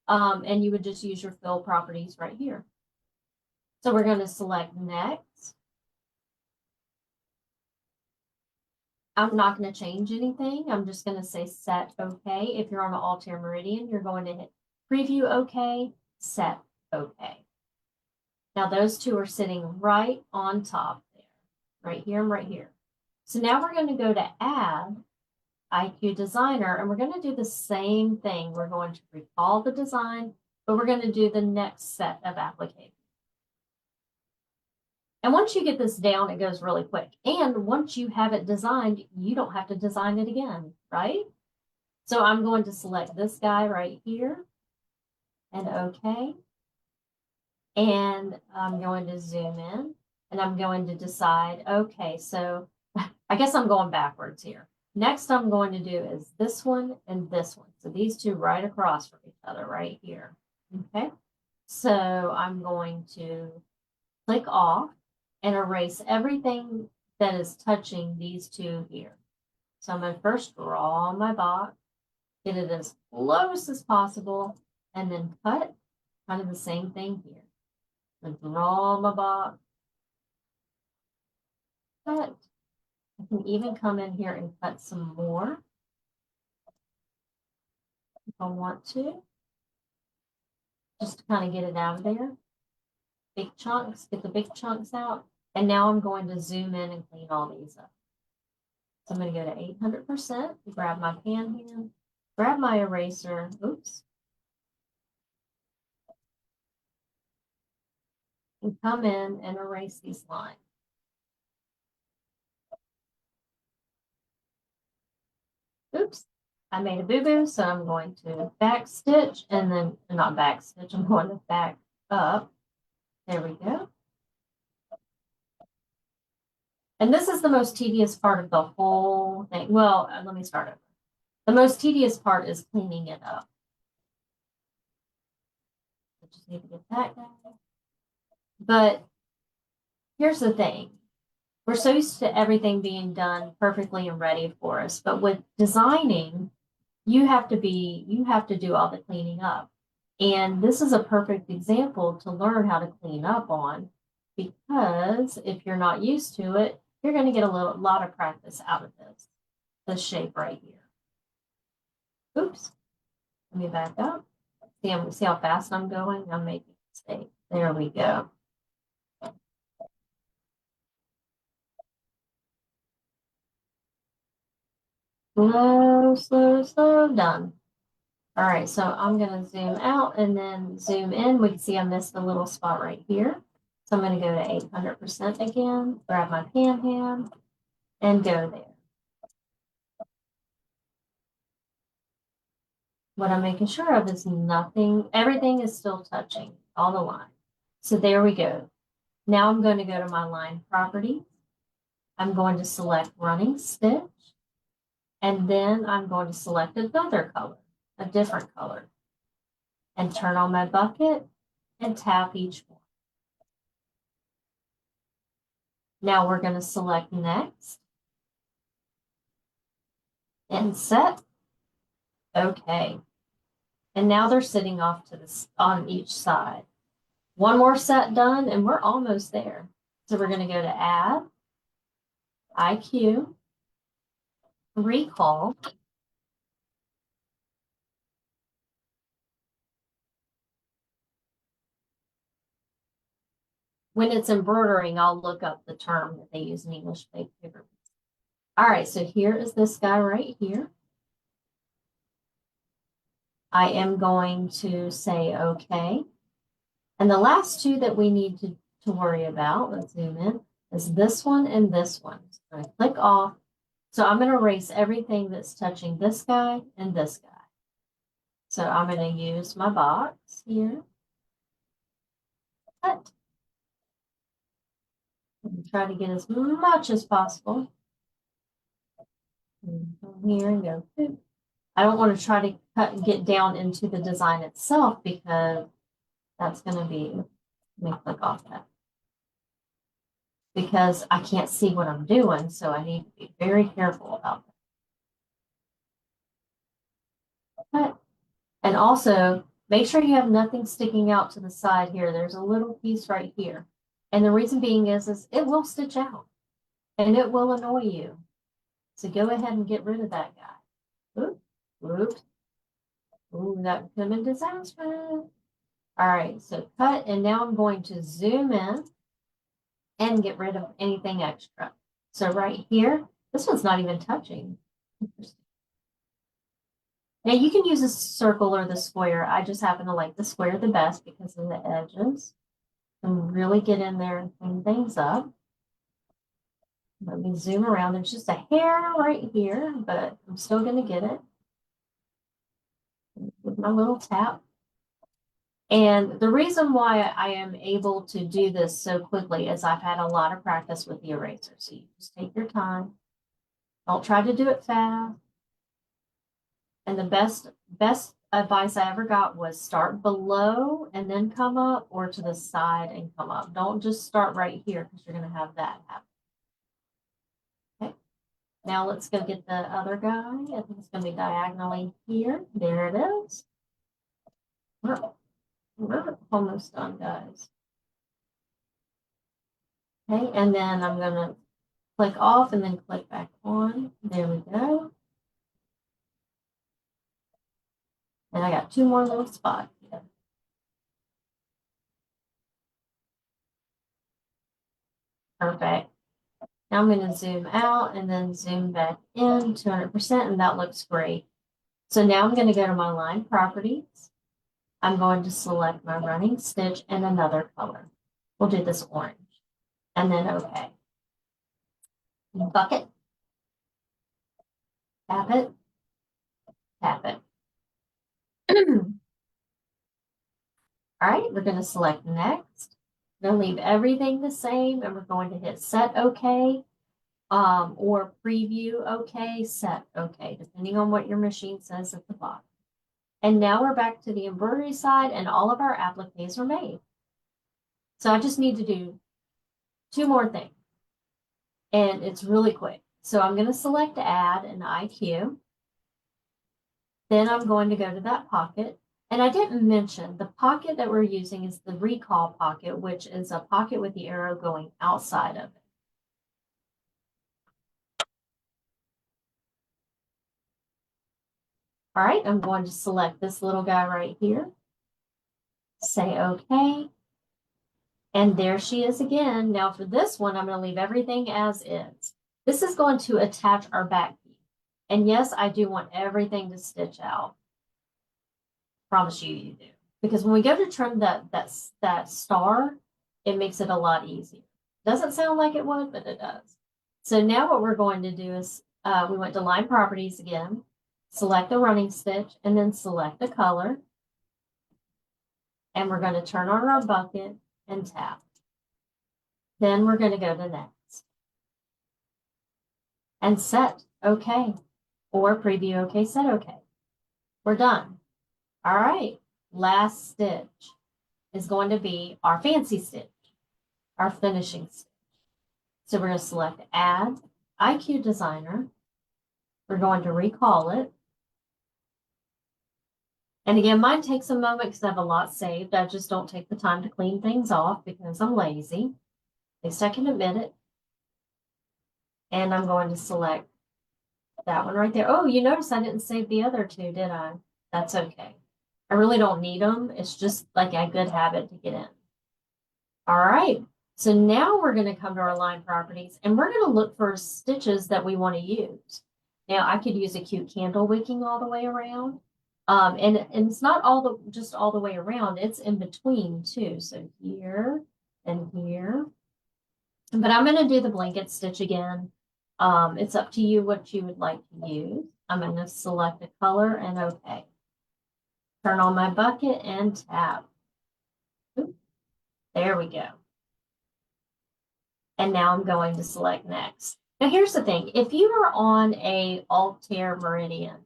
And you would just use your fill properties right here. So we're going to select next. I'm not going to change anything. I'm just going to say set OK. If you're on an Altair Meridian, you're going to hit preview OK, set OK. Now those two are sitting right on top there, right here and right here. So now we're going to go to add IQ Designer, and we're going to do the same thing. We're going to recall the design, but we're going to do the next set of applications. And once you get this down, it goes really quick. And once you have it designed, you don't have to design it again, right? So I'm going to select this guy right here and OK. And I'm going to zoom in and I'm going to decide, okay, so I guess I'm going backwards here. Next I'm going to do is this one and this one. So these two right across from each other right here. Okay. So I'm going to click off and erase everything that is touching these two here. So I'm going to first draw my box, get it as close as possible, and then cut. Kind of the same thing here. And draw my box, cut. I can even come in here and cut some more if I want to, just to kind of get it out of there. Big chunks, get the big chunks out. And now I'm going to zoom in and clean all these up. So I'm going to go to 800%, grab my pan hand, grab my eraser, oops, and come in and erase these lines. Oops, I made a boo-boo, so I'm going to back stitch and then, not back stitch, I'm going to back up. There we go. And this is the most tedious part of the whole thing. Well, let me start over. The most tedious part is cleaning it up. I just need to get that guy. But here's the thing. We're so used to everything being done perfectly and ready for us. But with designing, you have to do all the cleaning up. And this is a perfect example to learn how to clean up on, because if you're not used to it, you're going to get a lot of practice out of this shape right here. Oops, let me back up. See how fast I'm going? I'm making a mistake. There we go. Slow, slow, slow, done. All right, so I'm going to zoom out and then zoom in. We can see I missed a little spot right here. So I'm going to go to 800% again, grab my pan hand, and go there. What I'm making sure of is everything is still touching all the lines. So there we go. Now I'm going to go to my line property. I'm going to select running stitch, and then I'm going to select another color, a different color, and turn on my bucket and tap each one. Now we're going to select next and set. Okay. And now they're sitting off to this on each side. One more set done and we're almost there. So we're going to go to add, IQ, recall. When it's embroidering, I'll look up the term that they use in English paper. All right, so here is this guy right here. I am going to say okay. And the last two that we need to worry about, let's zoom in, is this one and this one. So I'm going to click off. So I'm going to erase everything that's touching this guy and this guy. So I'm going to use my box here. Cut. And try to get as much as possible. And from here and go boop. I don't want to try to cut and get down into the design itself because that's going to be, let me click off that. Because I can't see what I'm doing, so I need to be very careful about that. Okay. And also, make sure you have nothing sticking out to the side here. There's a little piece right here. And the reason being is it will stitch out and it will annoy you. So go ahead and get rid of that guy. Oops, oops. Ooh, that could have been disastrous. All right, so cut, and now I'm going to zoom in and get rid of anything extra. So right here, this one's not even touching. Now you can use a circle or the square. I just happen to like the square the best because of the edges. And really get in there and clean things up. Let me zoom around. There's just a hair right here, but I'm still going to get it with my little tap. And the reason why I am able to do this so quickly is I've had a lot of practice with the eraser. So you just take your time. Don't try to do it fast. And the best advice I ever got was start below and then come up, or to the side and come up. Don't just start right here because you're going to have that happen. Okay. Now let's go get the other guy. I think it's going to be diagonally here. There it is. We're almost done, guys. Okay, and then I'm going to click off and then click back on. There we go. And I got two more little spots here. Perfect. Now I'm going to zoom out and then zoom back in 200%, and that looks great. So now I'm going to go to my line properties. I'm going to select my running stitch and another color. We'll do this orange. And then OK. Bucket. Tap it. Tap it. All right, we're going to select next. We're going to leave everything the same, and we're going to hit set OK, or preview OK, set OK, depending on what your machine says at the bottom. And now we're back to the embroidery side, and all of our appliques are made. So I just need to do two more things, and it's really quick. So I'm going to select add an IQ. Then I'm going to go to that pocket. And I didn't mention the pocket that we're using is the recall pocket, which is a pocket with the arrow going outside of it. All right, I'm going to select this little guy right here. Say OK. And there she is again. Now for this one, I'm going to leave everything as is. This is going to attach our back piece. And yes, I do want everything to stitch out. Promise you do. Because when we go to trim that star, it makes it a lot easier. Doesn't sound like it would, but it does. So now what we're going to do is we went to line properties again, select the running stitch, and then select the color. And we're going to turn on our bucket and tap. Then we're going to go to next. And set OK. Or preview OK, set OK. We're done. All right. Last stitch is going to be our fancy stitch, our finishing stitch. So we're going to select Add IQ Designer. We're going to recall it. And again, mine takes a moment because I have a lot saved. I just don't take the time to clean things off because I'm lazy. At least I can admit it. And I'm going to select that one right there. Oh, you notice I didn't save the other two, did I? That's okay. I really don't need them. It's just like a good habit to get in. All right. So now we're going to come to our line properties and we're going to look for stitches that we want to use. Now I could use a cute candle wicking all the way around. And it's not just all the way around, it's in between too. So here and here. But I'm going to do the blanket stitch again. It's up to you what you would like to use. I'm going to select a color and okay. Turn on my bucket and tap. Oop, there we go. And now I'm going to select next. Now here's the thing. If you are on a Altair Meridian,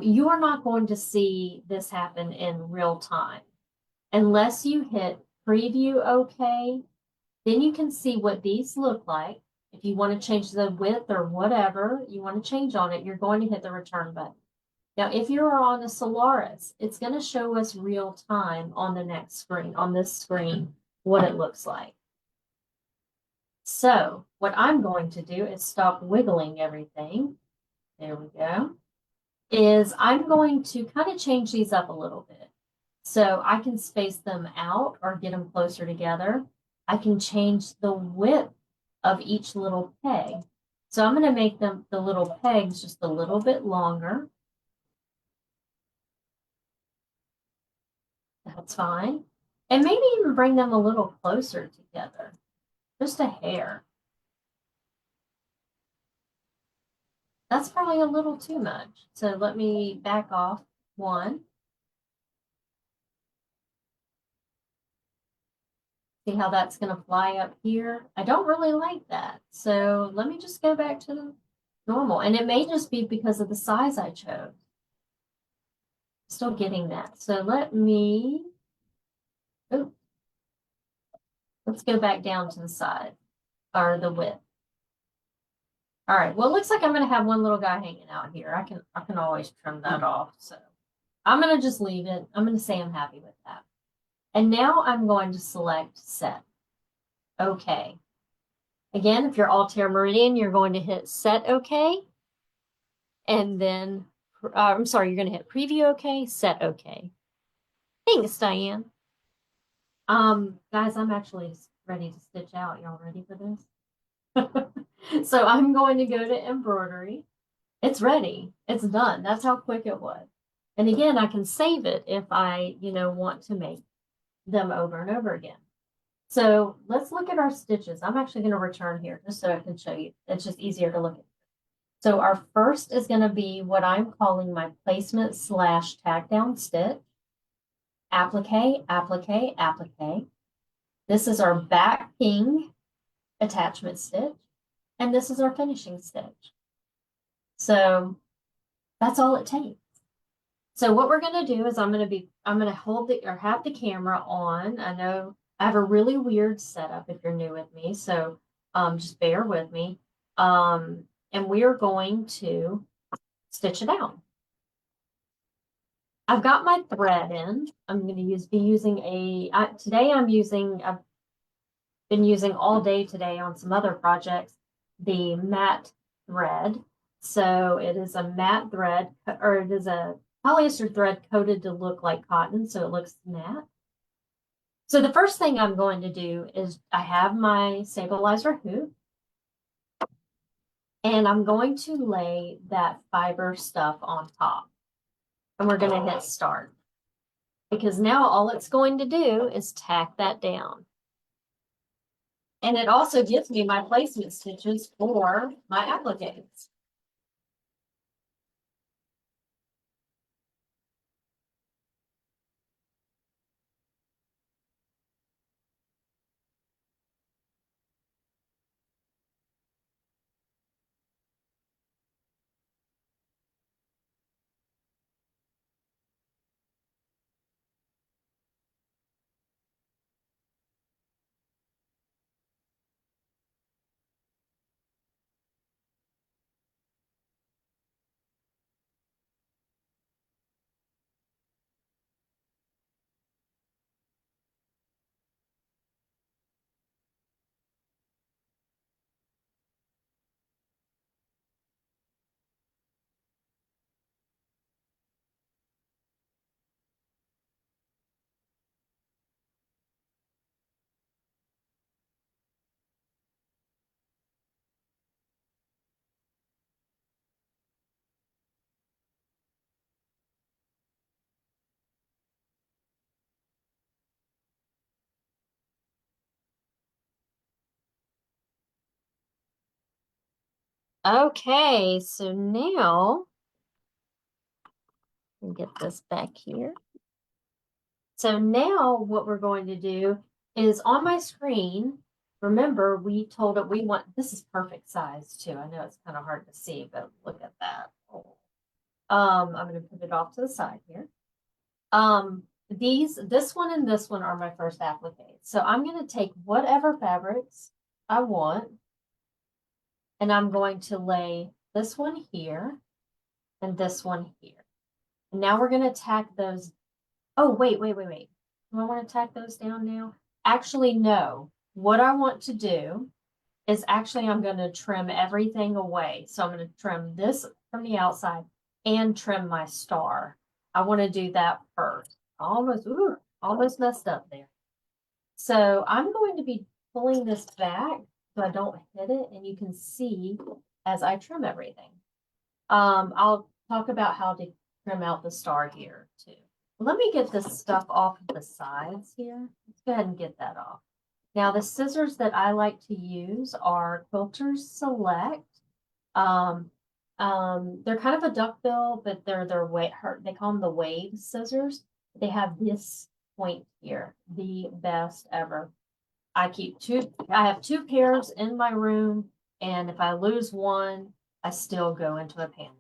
you are not going to see this happen in real time. Unless you hit preview okay, then you can see what these look like. If you want to change the width or whatever you want to change on it, you're going to hit the return button. Now, if you're on a Solaris, it's going to show us real time on the next screen, on this screen, what it looks like. So what I'm going to do is stop wiggling everything. There we go. Is I'm going to kind of change these up a little bit. So I can space them out or get them closer together. I can change the width of each little peg. So I'm going to make them the little pegs just a little bit longer. That's fine. And maybe even bring them a little closer together. Just a hair. That's probably a little too much. So let me back off one. See how that's going to fly up here? I don't really like that. So let me just go back to normal. And it may just be because of the size I chose. Still getting that. So let me, oh, let's go back down to the side or the width. All right. Well, it looks like I'm going to have one little guy hanging out here. I can always trim that off. So I'm going to just leave it. I'm going to say I'm happy with that. And now I'm going to select set. Okay. Again, if you're Altair Meridian, you're going to hit set okay. And then, I'm sorry, you're going to hit preview okay, set okay. Thanks, Diane. Guys, I'm actually ready to stitch out. Y'all ready for this? So I'm going to go to embroidery. It's ready. It's done. That's how quick it was. And again, I can save it if I, want to make them over and over again. So let's look at our stitches. I'm actually going to return here just so I can show you. It's just easier to look at. So our first is going to be what I'm calling my placement / tack down stitch. Applique, applique, applique. This is our backing attachment stitch. And this is our finishing stitch. So that's all it takes. So what we're going to do is I'm going to hold have the camera on. I know I have a really weird setup if you're new with me, so just bear with me. And we are going to stitch it out. I've got my thread in. I'm going to be using today I've been using all day today on some other projects, the matte thread. So it is a matte thread, or it is a polyester thread coated to look like cotton, so it looks matte. So the first thing I'm going to do is I have my stabilizer hoop, and I'm going to lay that fiber stuff on top. And we're going to hit start. Because now all it's going to do is tack that down. And it also gives me my placement stitches for my appliques. Okay, so now let me get this back here. So now what we're going to do is on my screen, remember we told it we want, this is perfect size too. I know it's kind of hard to see, but look at that. I'm going to put it off to the side here. This one and this one are my first applique. So I'm going to take whatever fabrics I want, and I'm going to lay this one here and this one here. And now we're going to tack those. Oh, wait. Do I want to tack those down now? Actually, no. What I want to do is actually I'm going to trim everything away. So I'm going to trim this from the outside and trim my star. I want to do that first. Almost messed up there. So I'm going to be pulling this back so I don't hit it, and you can see as I trim everything. I'll talk about how to trim out the star here too. Let me get this stuff off of the sides here. Let's go ahead and get that off. Now the scissors that I like to use are Quilters Select. They're kind of a duckbill, but they're way they call them the wave scissors. They have this point here, the best ever. I have two pairs in my room, and if I lose one, I still go into a panic.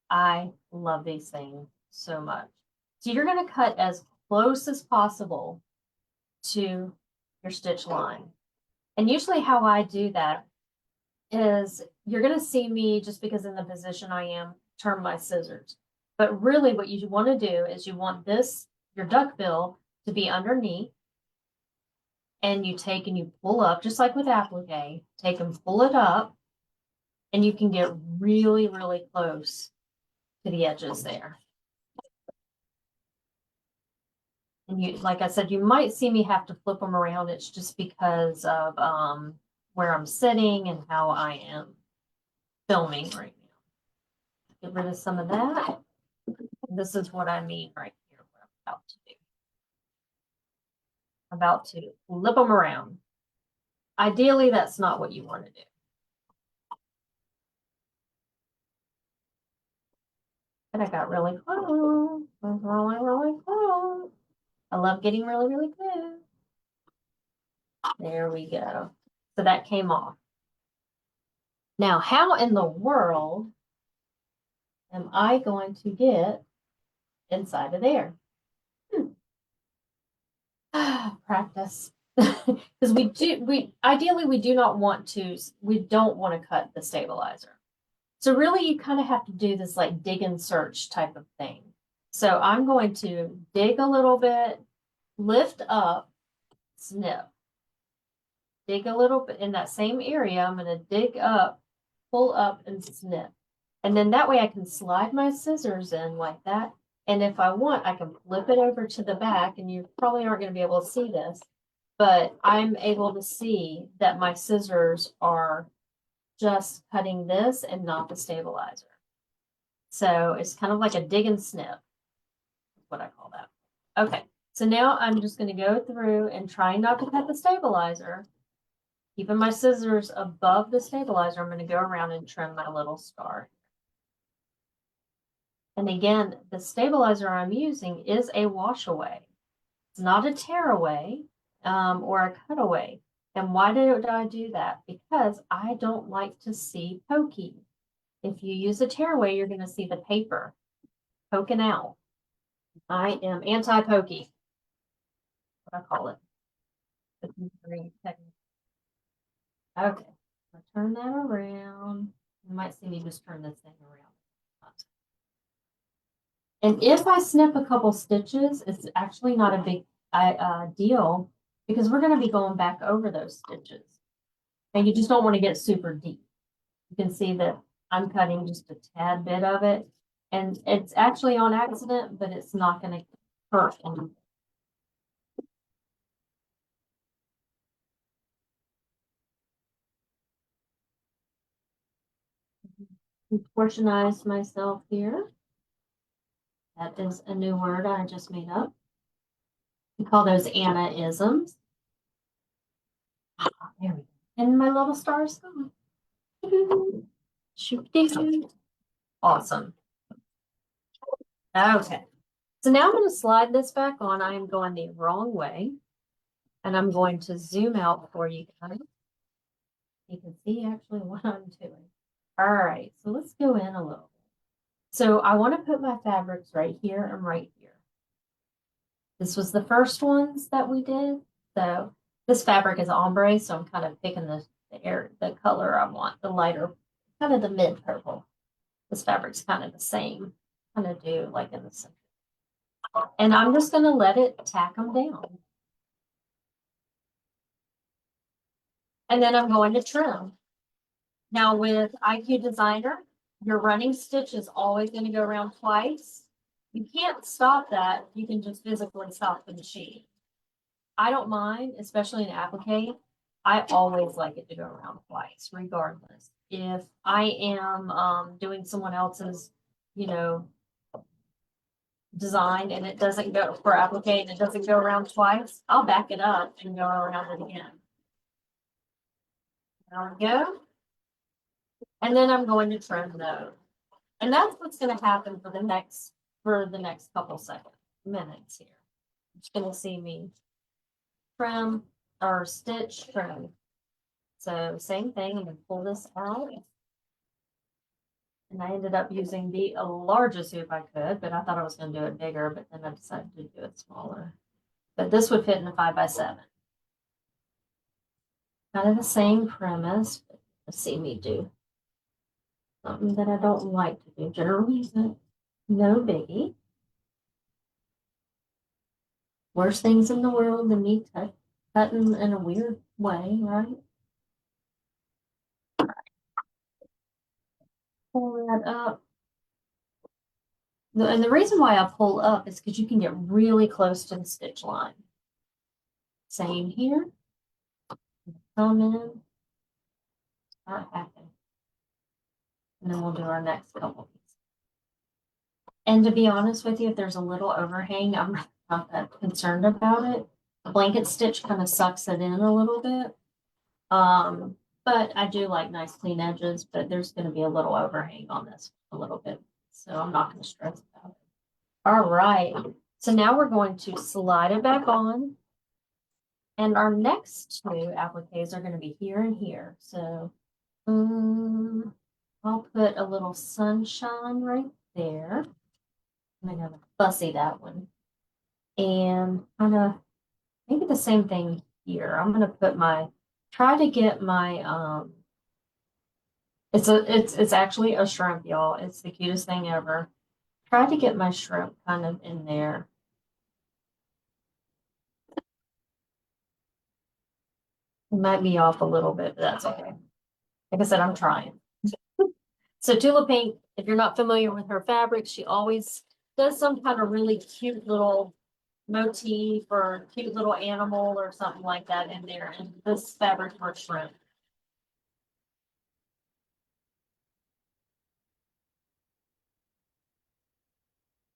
I love these things so much. So you're going to cut as close as possible to your stitch line. And usually how I do that is you're going to see me, just because in the position I am, turn my scissors. But really what you want to do is you want your duckbill to be underneath, and you take and you pull up, just like with applique, take and pull it up, and you can get really, really close to the edges there. And you, like I said, you might see me have to flip them around. It's just because of where I'm sitting and how I am filming right now. Get rid of some of that. This is what I mean right here, what I'm about to do. I'm about to flip them around. Ideally, that's not what you want to do. But I got really close. Really, really close. I love getting really, really close. There we go. So that came off. Now, how in the world am I going to get inside of there? Practice. Because ideally we don't want to cut the stabilizer. So really you kind of have to do this like dig and search type of thing. So I'm going to dig a little bit, lift up, snip. Dig a little bit in that same area. I'm going to dig up, pull up, and snip. And then that way I can slide my scissors in like that. And if I want, I can flip it over to the back, and you probably aren't going to be able to see this, but I'm able to see that my scissors are just cutting this and not the stabilizer. So it's kind of like a dig and snip, is what I call that. Okay, so now I'm just going to go through and try not to cut the stabilizer. Keeping my scissors above the stabilizer, I'm going to go around and trim my little star. And again, the stabilizer I'm using is a wash away. It's not a tear away or a cutaway. And why did I do that? Because I don't like to see pokey. If you use a tear away, you're going to see the paper poking out. I am anti-pokey, what I call it. Okay, I'll turn that around. You might see me just turn this thing around. And if I snip a couple stitches, it's actually not a big deal, because we're going to be going back over those stitches. And you just don't want to get super deep. You can see that I'm cutting just a tad bit of it. And it's actually on accident, but it's not going to hurt anything. Proportionize myself here. That is a new word I just made up. We call those Anna-isms. There we go. And my little star is gone. Shoot. Awesome. Okay. So now I'm going to slide this back on. I am going the wrong way. And I'm going to zoom out for you guys. You can see actually what I'm doing. All right, so let's go in a little. So I want to put my fabrics right here and right here. This was the first ones that we did. So this fabric is ombre, so I'm kind of picking the color I want, the lighter, kind of the mid purple. This fabric's kind of the same, kind of do like in the center. And I'm just going to let it tack them down. And then I'm going to trim. Now with IQ Designer, your running stitch is always going to go around twice. You can't stop that. You can just physically stop the machine. I don't mind, especially in applique. I always like it to go around twice, regardless. If I am doing someone else's, you know, design and it doesn't go for applique and it doesn't go around twice, I'll back it up and go around it again. There we go. And then I'm going to trim those. And that's what's going to happen for the next couple minutes here. You're just going to see me trim or stitch trim. So same thing, I'm going to pull this out. And I ended up using the largest hoop I could, but I thought I was going to do it bigger, but then I decided to do it smaller. But this would fit in a 5x7. Kind of the same premise, but let's see me do something that I don't like to do. Generally, no biggie. Worst things in the world than me cutting in a weird way, right? Pull that up. And the reason why I pull up is because you can get really close to the stitch line. Same here. Come in. Start hacking. And then we'll do our next couple pieces. And to be honest with you, if there's a little overhang, I'm not that concerned about it. The blanket stitch kind of sucks it in a little bit. But I do like nice clean edges, but there's going to be a little overhang on this a little bit. So I'm not going to stress about it. All right. So now we're going to slide it back on. And our next two appliques are going to be here and here. So I'll put a little sunshine right there. I'm going to fussy that one. And kind of maybe the same thing here. I'm going to put try to get my, it's actually a shrimp, y'all. It's the cutest thing ever. Try to get my shrimp kind of in there. It might be off a little bit, but that's okay. Like I said, I'm trying. So Tula Pink, if you're not familiar with her fabric, she always does some kind of really cute little motif or cute little animal or something like that in there. And this fabric for shrimp.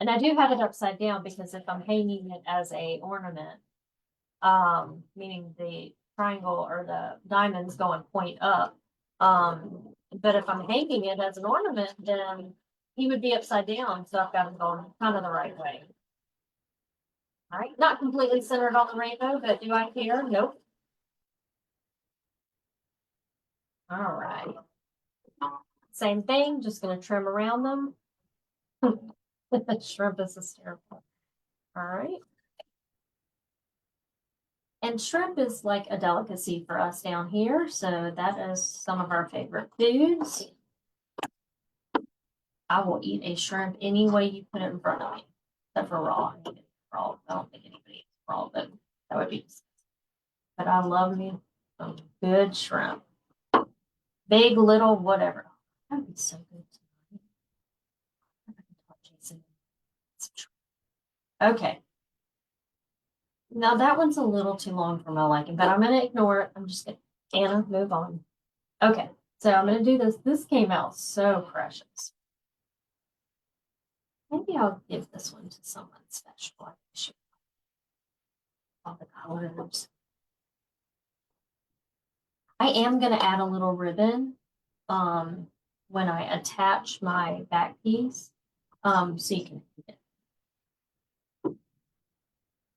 And I do have it upside down because if I'm hanging it as a ornament, meaning the triangle or the diamonds going point up. But if I'm hanging it as an ornament, then he would be upside down. So I've got him going kind of the right way. All right, not completely centered on the rainbow, but do I care? Nope. All right. Same thing, just going to trim around them. Shrimp is hysterical. All right. And shrimp is like a delicacy for us down here. So that is some of our favorite foods. I will eat a shrimp any way you put it in front of me, except for raw. Raw. I don't think anybody eats raw, but that would be disgusting. But I love me some good shrimp. Big, little, whatever. That would be so good tonight. Okay. Now that one's a little too long for my liking, but I'm going to ignore it. I'm just going to, Anna, move on. Okay. So I'm going to do this. This came out so precious. Maybe I'll give this one to someone special. All the colors. I am going to add a little ribbon when I attach my back piece. So you can see it.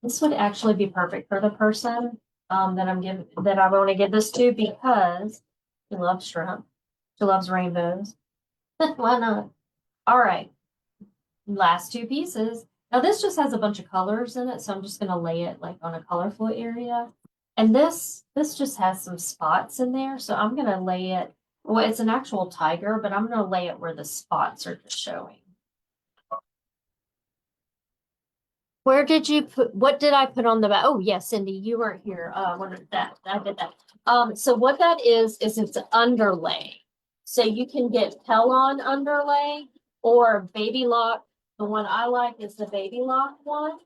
This would actually be perfect for the person that I want to give this to because she loves shrimp. She loves rainbows. Why not? All right. Last two pieces. Now this just has a bunch of colors in it, so I'm just gonna lay it like on a colorful area. And this just has some spots in there, so I'm gonna lay it. Well, it's an actual tiger, but I'm gonna lay it where the spots are just showing. Where did you put, what did I put on the back? Oh, yes, Cindy, you weren't here. What is that? I did that. So what that is it's an underlay. So you can get Pellon underlay or baby lock. The one I like is the baby lock one,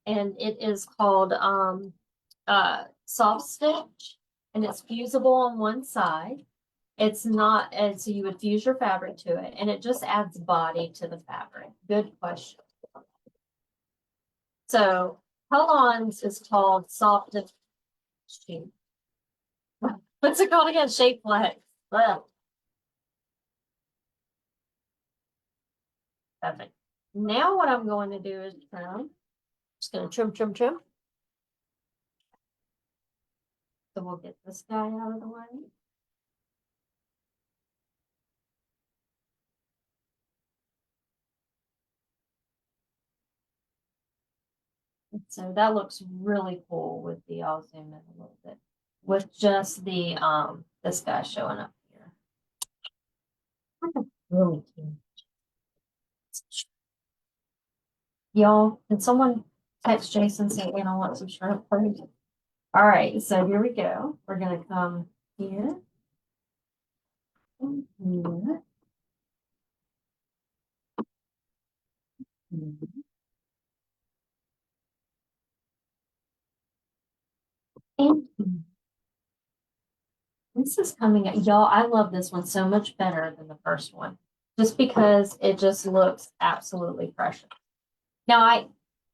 and it is called soft stitch, and it's fusible on one side. It's not, and so you would fuse your fabric to it, and it just adds body to the fabric. Good question. So Pellon's is called soft shape. What's it called again? Shape flex. Well, perfect. Now what I'm going to do is trim. Just going to trim, trim, trim. So we'll get this guy out of the way. So that looks really cool with the, I'll zoom in a little bit, with just the this guy showing up here. Really cute. Y'all, can someone text Jason saying I want some shrimp, please? All right, so here we go. We're gonna come here. Here. And this is coming, y'all. I love this one so much better than the first one, just because it just looks absolutely precious. Now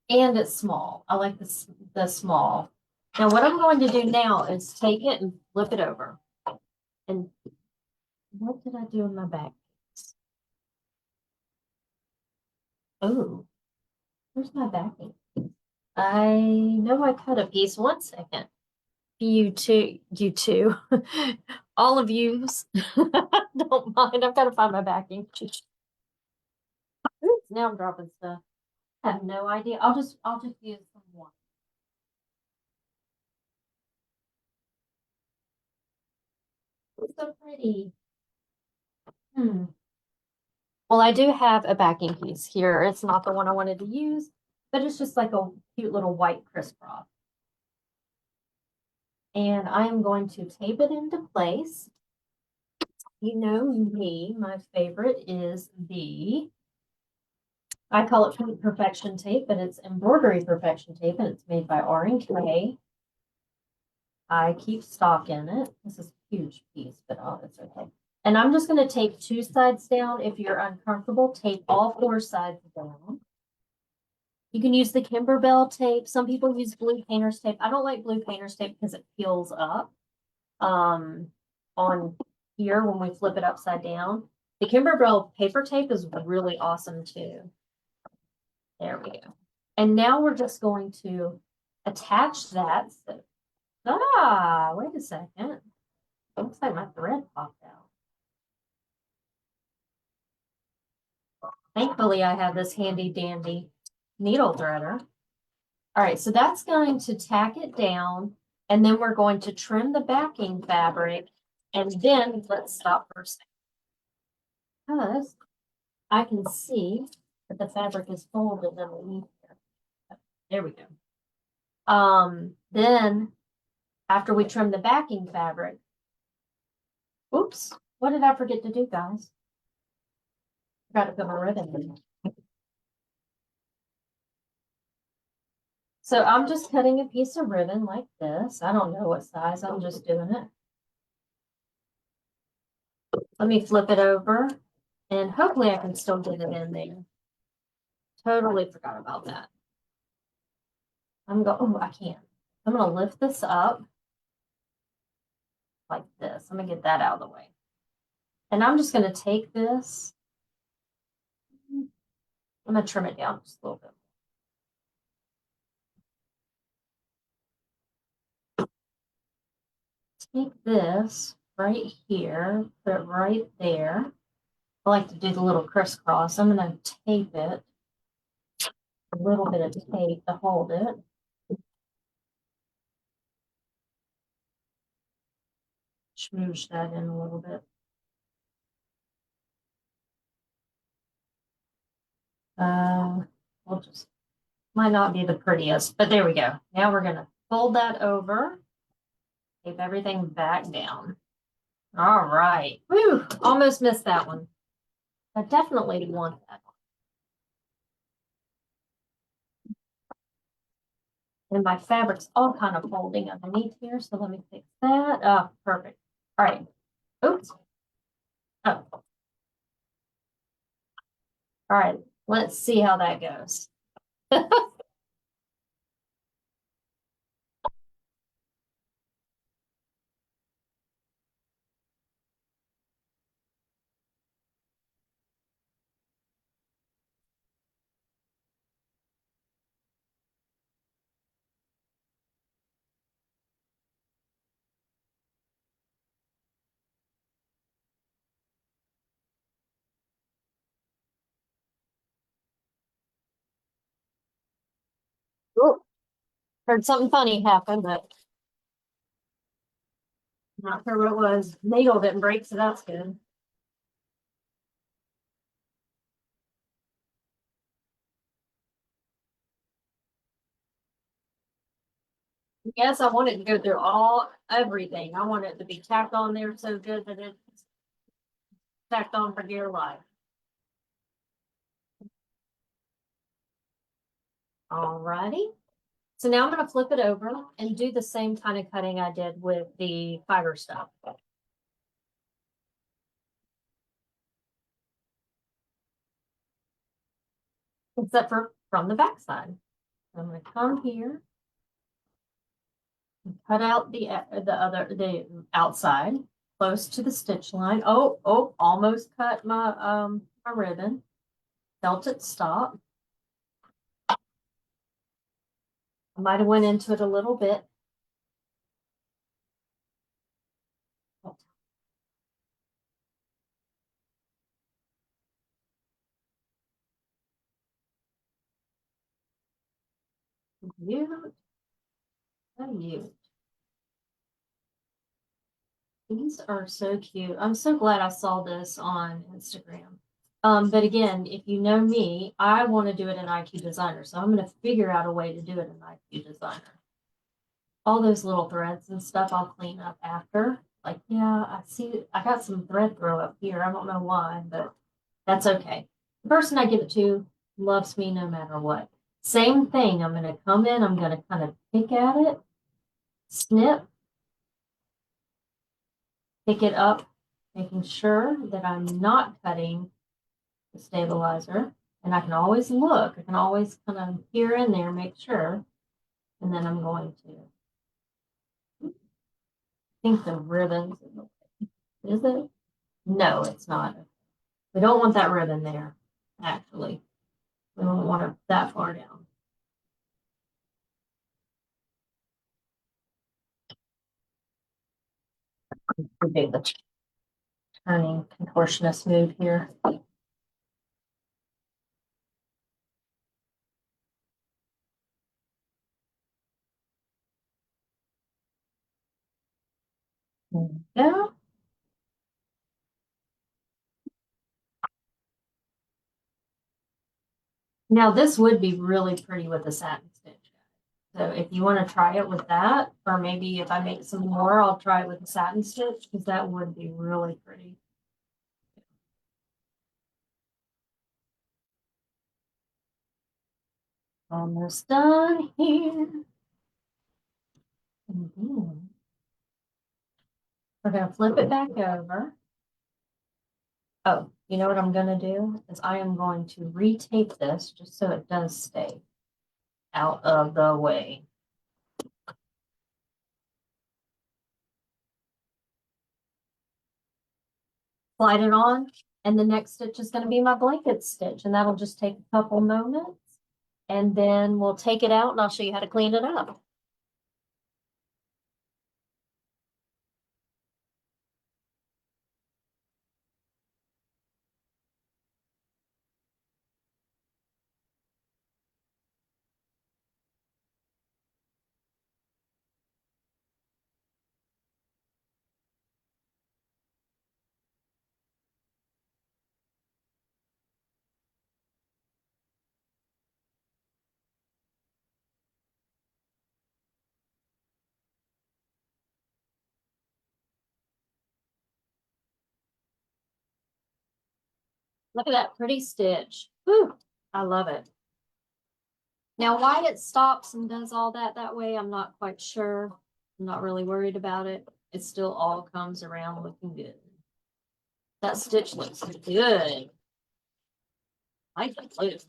and it's small. I like the small. Now what I'm going to do now is take it and flip it over. And what did I do in my back piece? Oh, where's my backing? I know I cut a piece. 1 second. You two, all of yous. Don't mind. I've got to find my backing. Oops, now I'm dropping stuff. I have no idea. I'll just use some more. It's so pretty. Well, I do have a backing piece here. It's not the one I wanted to use, but it's just like a cute little white crisscross. And I am going to tape it into place. You know me, my favorite is I call it Paint Perfection tape, but it's embroidery perfection tape, and it's made by R&K. I keep stock in it. This is a huge piece, but oh, it's okay. And I'm just going to tape 2 sides down. If you're uncomfortable, tape all 4 sides down. You can use the Kimberbell tape. Some people use blue painter's tape. I don't like blue painter's tape because it peels up on here when we flip it upside down. The Kimberbell paper tape is really awesome too. There we go. And now we're just going to attach that. So, wait a second. Looks like my thread popped out. Thankfully, I have this handy dandy needle threader. All right, so that's going to tack it down, and then we're going to trim the backing fabric, and then let's stop for a second. Because I can see that the fabric is folded underneath here. There we go. Then after we trim the backing fabric, oops, what did I forget to do, guys? Forgot to put my ribbon in. So I'm just cutting a piece of ribbon like this. I don't know what size, I'm just doing it. Let me flip it over and hopefully I can still get it in there. Totally forgot about that. Oh, I can't. I'm gonna lift this up like this. Let me get that out of the way. And I'm just going to take this, I'm going to trim it down just a little bit. Take this right here, put it right there. I like to do the little crisscross. I'm going to tape it, a little bit of tape to hold it. Smoosh that in a little bit. We'll just, might not be the prettiest, but there we go. Now we're going to fold that over, tape everything back down. All right. Whew, almost missed that one. I definitely want that. And my fabric's all kind of folding underneath here, so let me fix that. Oh, perfect. All right. Oops. Oh. All right. Let's see how that goes. Ooh, heard something funny happen, but not sure what it was. Needle didn't break, so that's good. Yes, I want it to go through everything. I want it to be tacked on there so good that it's tacked on for dear life. All righty. So now I'm going to flip it over and do the same kind of cutting I did with the fiber stuff. Except for from the back side. I'm going to come here and cut out the outside close to the stitch line. Oh, almost cut my ribbon. Felt it stop. I might have went into it a little bit. You, you. These are so cute. I'm so glad I saw this on Instagram. But again, if you know me, I want to do it in IQ Designer. So I'm going to figure out a way to do it in IQ Designer. All those little threads and stuff I'll clean up after. Like, yeah, I see, I got some thread throw up here. I don't know why, but that's okay. The person I give it to loves me no matter what. Same thing. I'm going to come in, I'm going to kind of pick at it, snip, pick it up, making sure that I'm not cutting the stabilizer. And I can always look, I can always kind of peer in there, make sure. And then I'm going to, I think the ribbons, is it? No, it's not. We don't want that ribbon there, actually. We don't want it that far down. Okay, the turning contortionist move here. Yeah. Now this would be really pretty with a satin stitch. So if you want to try it with that, or maybe if I make some more, I'll try it with a satin stitch because that would be really pretty. Almost done here. And then we're going to flip it back over. Oh, you know what I'm going to do is I am going to retape this just so it does stay out of the way. slide it on, and the next stitch is gonna be my blanket stitch, and that'll just take a couple moments. And then we'll take it out and I'll show you how to clean it up. Look at that pretty stitch. Whew, I love it. Now, why it stops and does all that way, I'm not quite sure. I'm not really worried about it. It still all comes around looking good. That stitch looks good. I like it.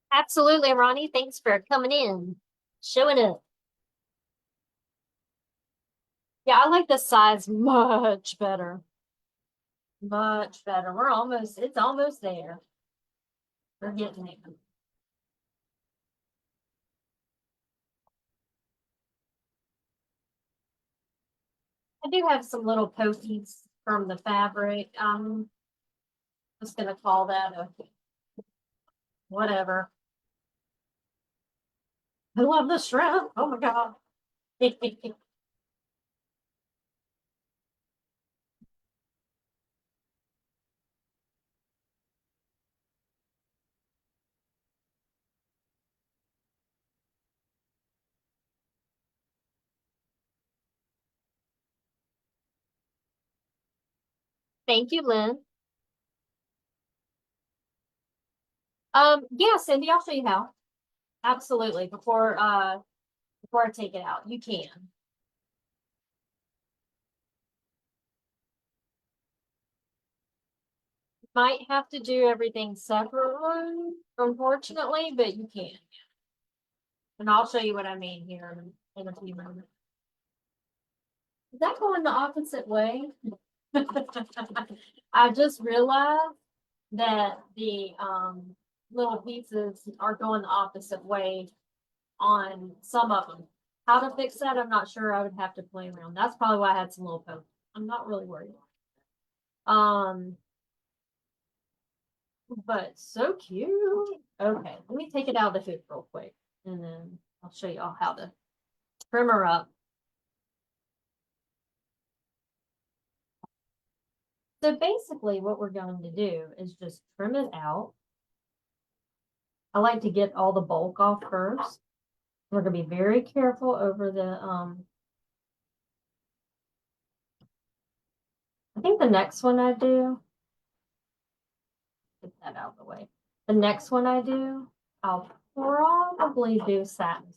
Absolutely, Ronnie. Thanks for coming in, showing up. Yeah, I like this size much better. Much better. It's almost there. We're getting there. I do have some little pokies from the fabric. Just gonna call that a whatever. I love the shrimp. Oh my God. Thank you, Lynn. Yeah, Cindy, I'll show you how. Absolutely. Before I take it out, you can. Might have to do everything separately, unfortunately, but you can. And I'll show you what I mean here in a few moments. Is that going the opposite way? I just realized that the little pieces are going the opposite way on some of them. How to fix that, I'm not sure. I would have to play around. That's probably why I had some little poke. I'm not really worried. But so cute. Okay, let me take it out of the hoop real quick, and then I'll show you all how to trim her up. So basically what we're going to do is just trim it out. I like to get all the bulk off first. We're gonna be very careful over the I think the next one I do, get that out of the way. The next one I do, I'll probably do satin.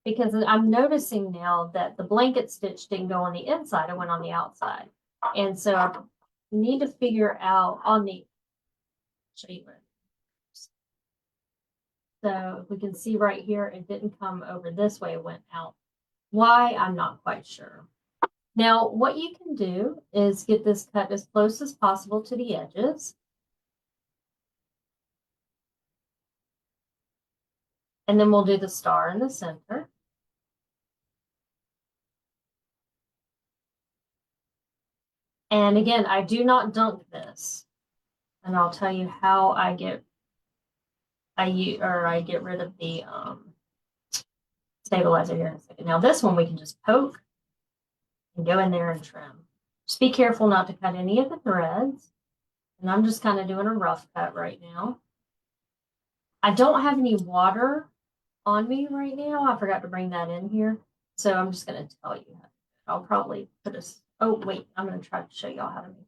because I'm noticing now that the blanket stitch didn't go on the inside, it went on the outside. And so I need to figure out on the, show you what. So if we can see right here, it didn't come over this way, it went out. Why, I'm not quite sure. Now, what you can do is get this cut as close as possible to the edges. And then we'll do the star in the center. And again, I do not dunk this. And I'll tell you how I get rid of the stabilizer here in a second. Now this one we can just poke and go in there and trim. Just be careful not to cut any of the threads. And I'm just kind of doing a rough cut right now. I don't have any water on me right now. I forgot to bring that in here. So I'm just going to tell you. I'll probably put a, oh wait, I'm going to try to show y'all how to make it.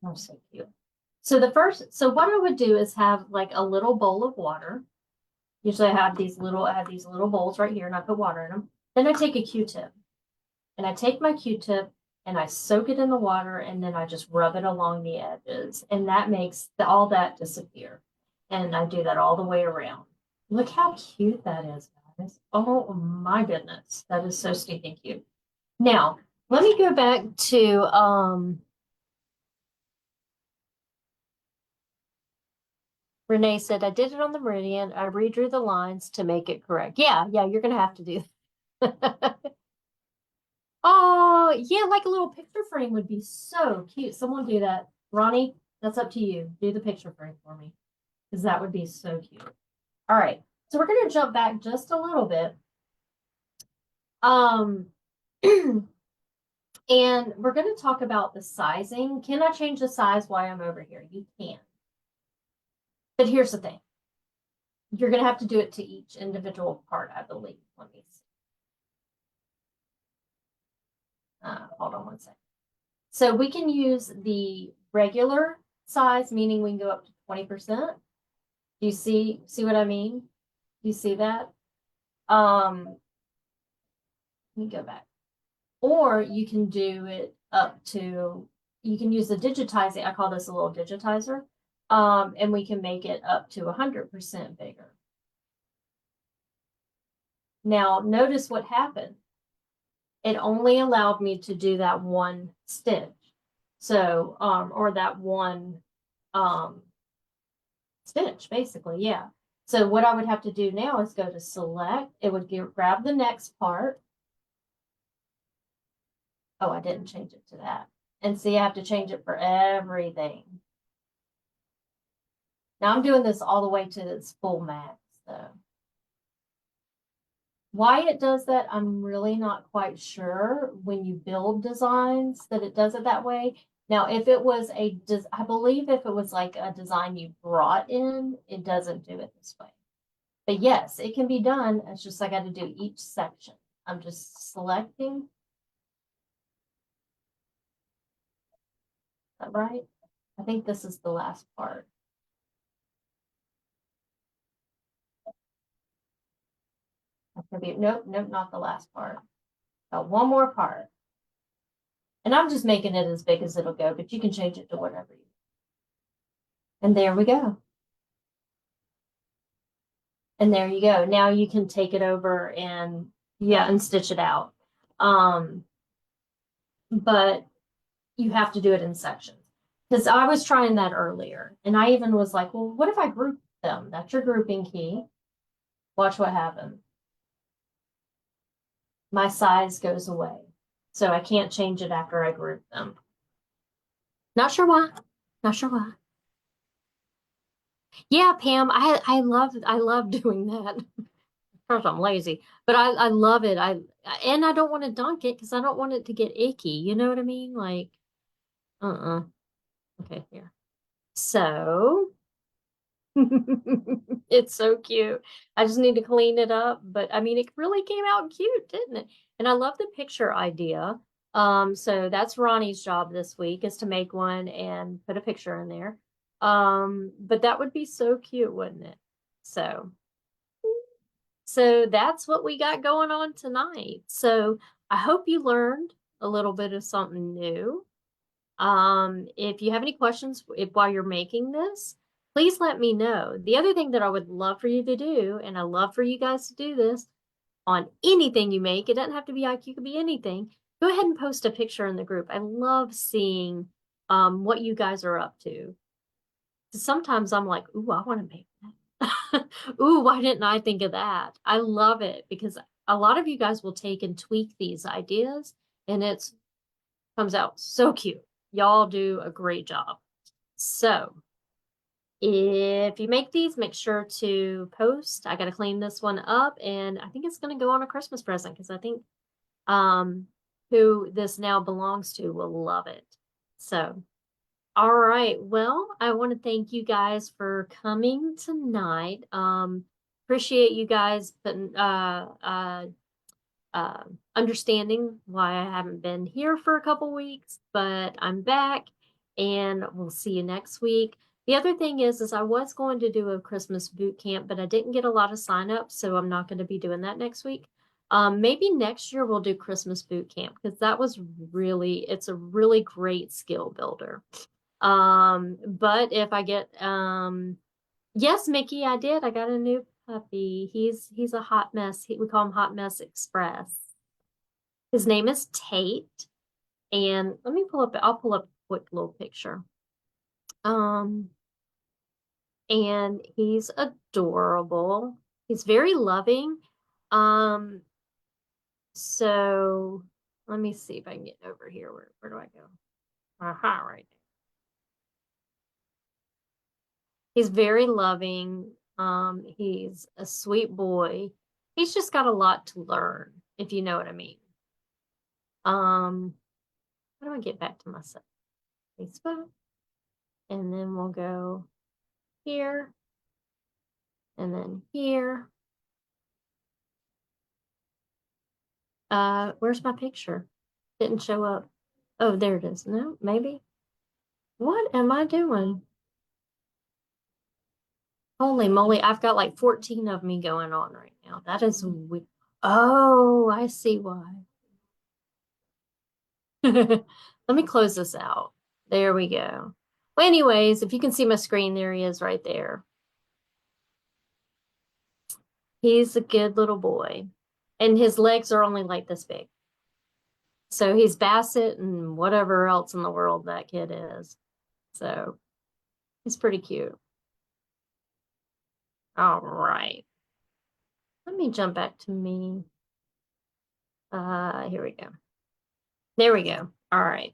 Oh, so cute. So what I would do is have like a little bowl of water. Usually I have these little bowls right here and I put water in them. Then I take a Q-tip and I take my Q-tip and I soak it in the water and then I just rub it along the edges and that makes all that disappear. And I do that all the way around. Look how cute that is, guys. Oh my goodness. That is so stinking cute. Now, let me go back to Renee said, I did it on the meridian. I redrew the lines to make it correct. Yeah, you're going to have to do that. Oh, yeah, like a little picture frame would be so cute. Someone do that. Ronnie, that's up to you. Do the picture frame for me because that would be so cute. All right. So we're going to jump back just a little bit. And we're going to talk about the sizing. Can I change the size while I'm over here? You can. But here's the thing. You're going to have to do it to each individual part, I believe. Let me see. Hold on one second. So we can use the regular size, meaning we can go up to 20%. Do you see what I mean? Do you see that? Let me go back. Or you can do it up to, you can use the digitizing. I call this a little digitizer. And we can make it up to 100% bigger. Now, notice what happened. It only allowed me to do that one stitch. So, or that one stitch, basically, yeah. So what I would have to do now is go to select. It would grab the next part. Oh, I didn't change it to that. And see, I have to change it for everything. Now I'm doing this all the way to its full max, though. Why it does that, I'm really not quite sure when you build designs that it does it that way. Now, if it was I believe if it was like a design you brought in, it doesn't do it this way. But yes, it can be done. It's just I got to do each section. I'm just selecting. Is that right? I think this is the last part. Nope, not the last part. Got one more part. And I'm just making it as big as it'll go, but you can change it to whatever you. And there we go. And there you go. Now you can take it over and stitch it out. But you have to do it in sections. Because I was trying that earlier. And I even was like, well, what if I group them? That's your grouping key. Watch what happens. My size goes away. So I can't change it after I group them. Not sure why. Not sure why. Yeah, Pam, I love doing that. First, I'm lazy, but I love it. And I don't want to dunk it because I don't want it to get icky. You know what I mean? Like, okay, here. So it's so cute. I just need to clean it up, but I mean, it really came out cute, didn't it? And I love the picture idea. So that's Ronnie's job this week is to make one and put a picture in there. But that would be so cute, wouldn't it? So, so that's what we got going on tonight. So I hope you learned a little bit of something new. If you have any questions while you're making this, please let me know. The other thing that I would love for you to do, and I love for you guys to do this on anything you make, it doesn't have to be IQ, it could be anything. Go ahead and post a picture in the group. I love seeing what you guys are up to. Sometimes I'm like, ooh, I want to make that. Ooh, why didn't I think of that? I love it because a lot of you guys will take and tweak these ideas and it's comes out so cute. Y'all do a great job. So if you make these, make sure to post. I got to clean this one up and I think it's going to go on a Christmas present because I think who this now belongs to will love it. So, all right. Well, I want to thank you guys for coming tonight. Appreciate you guys putting uh, understanding why I haven't been here for a couple weeks, but I'm back and we'll see you next week. The other thing is I was going to do a Christmas boot camp, but I didn't get a lot of signups, so I'm not going to be doing that next week. Maybe next year we'll do Christmas boot camp because that was it's a really great skill builder. But if I get, yes, Mickey, I did. I got a new puppy. He's a hot mess. We call him Hot Mess Express. His name is Tate. And let me I'll pull up a quick little picture. Um, and he's adorable. He's very loving. Um, so let me see if I can get over here. Where do I go? Aha, right there. He's very loving. He's a sweet boy. He's just got a lot to learn, if you know what I mean. How do I get back to my Facebook? And then we'll go here and then here. Where's my picture? Didn't show up. Oh, there it is. No, maybe. What am I doing? Holy moly, I've got like 14 of me going on right now. That is weird. Oh, I see why. Let me close this out. There we go. Well, anyways, if you can see my screen, there he is right there. He's a good little boy. And his legs are only like this big. So he's Basset and whatever else in the world that kid is. So he's pretty cute. All right. Let me jump back to me. Here we go. There we go. All right.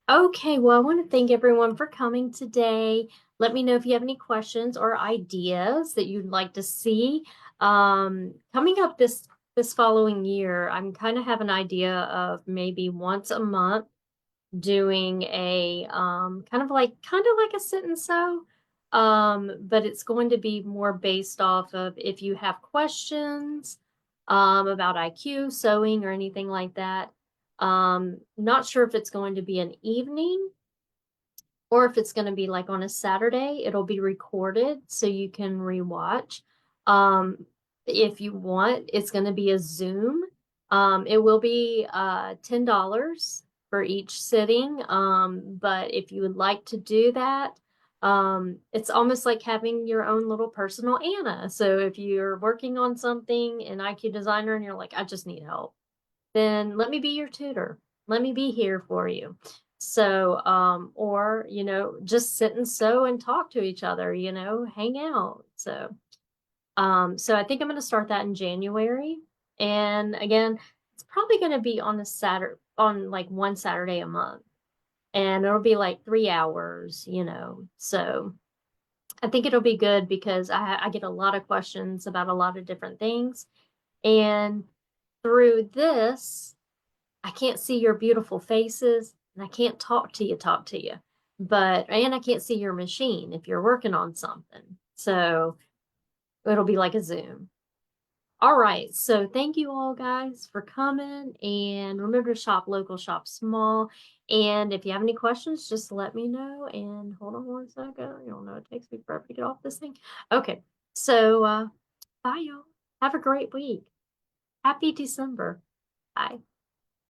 Okay, well, I want to thank everyone for coming today. Let me know if you have any questions or ideas that you'd like to see. Coming up this following year, I'm kind of have an idea of maybe once a month doing a kind of like a sit and sew. But it's going to be more based off of if you have questions about IQ, sewing, or anything like that. Not sure if it's going to be an evening or if it's going to be like on a Saturday. It'll be recorded so you can rewatch. If you want, it's going to be a Zoom. It will be $10 for each sitting. But if you would like to do that, it's almost like having your own little personal Anna. So if you're working on something in IQ Designer and you're like, I just need help, then let me be your tutor. Let me be here for you. So, or, just sit and sew and talk to each other, hang out. So I think I'm going to start that in January. And again, it's probably going to be on on like one Saturday a month. And it'll be like 3 hours. So I think it'll be good because I get a lot of questions about a lot of different things. And through this, I can't see your beautiful faces and I can't talk to you. And I can't see your machine if you're working on something. So it'll be like a Zoom. All right. So thank you all guys for coming, and remember to shop local, shop small. And if you have any questions, just let me know. And hold on one second. You'll know it takes me forever to get off this thing. Okay. So bye y'all. Have a great week. Happy December. Bye.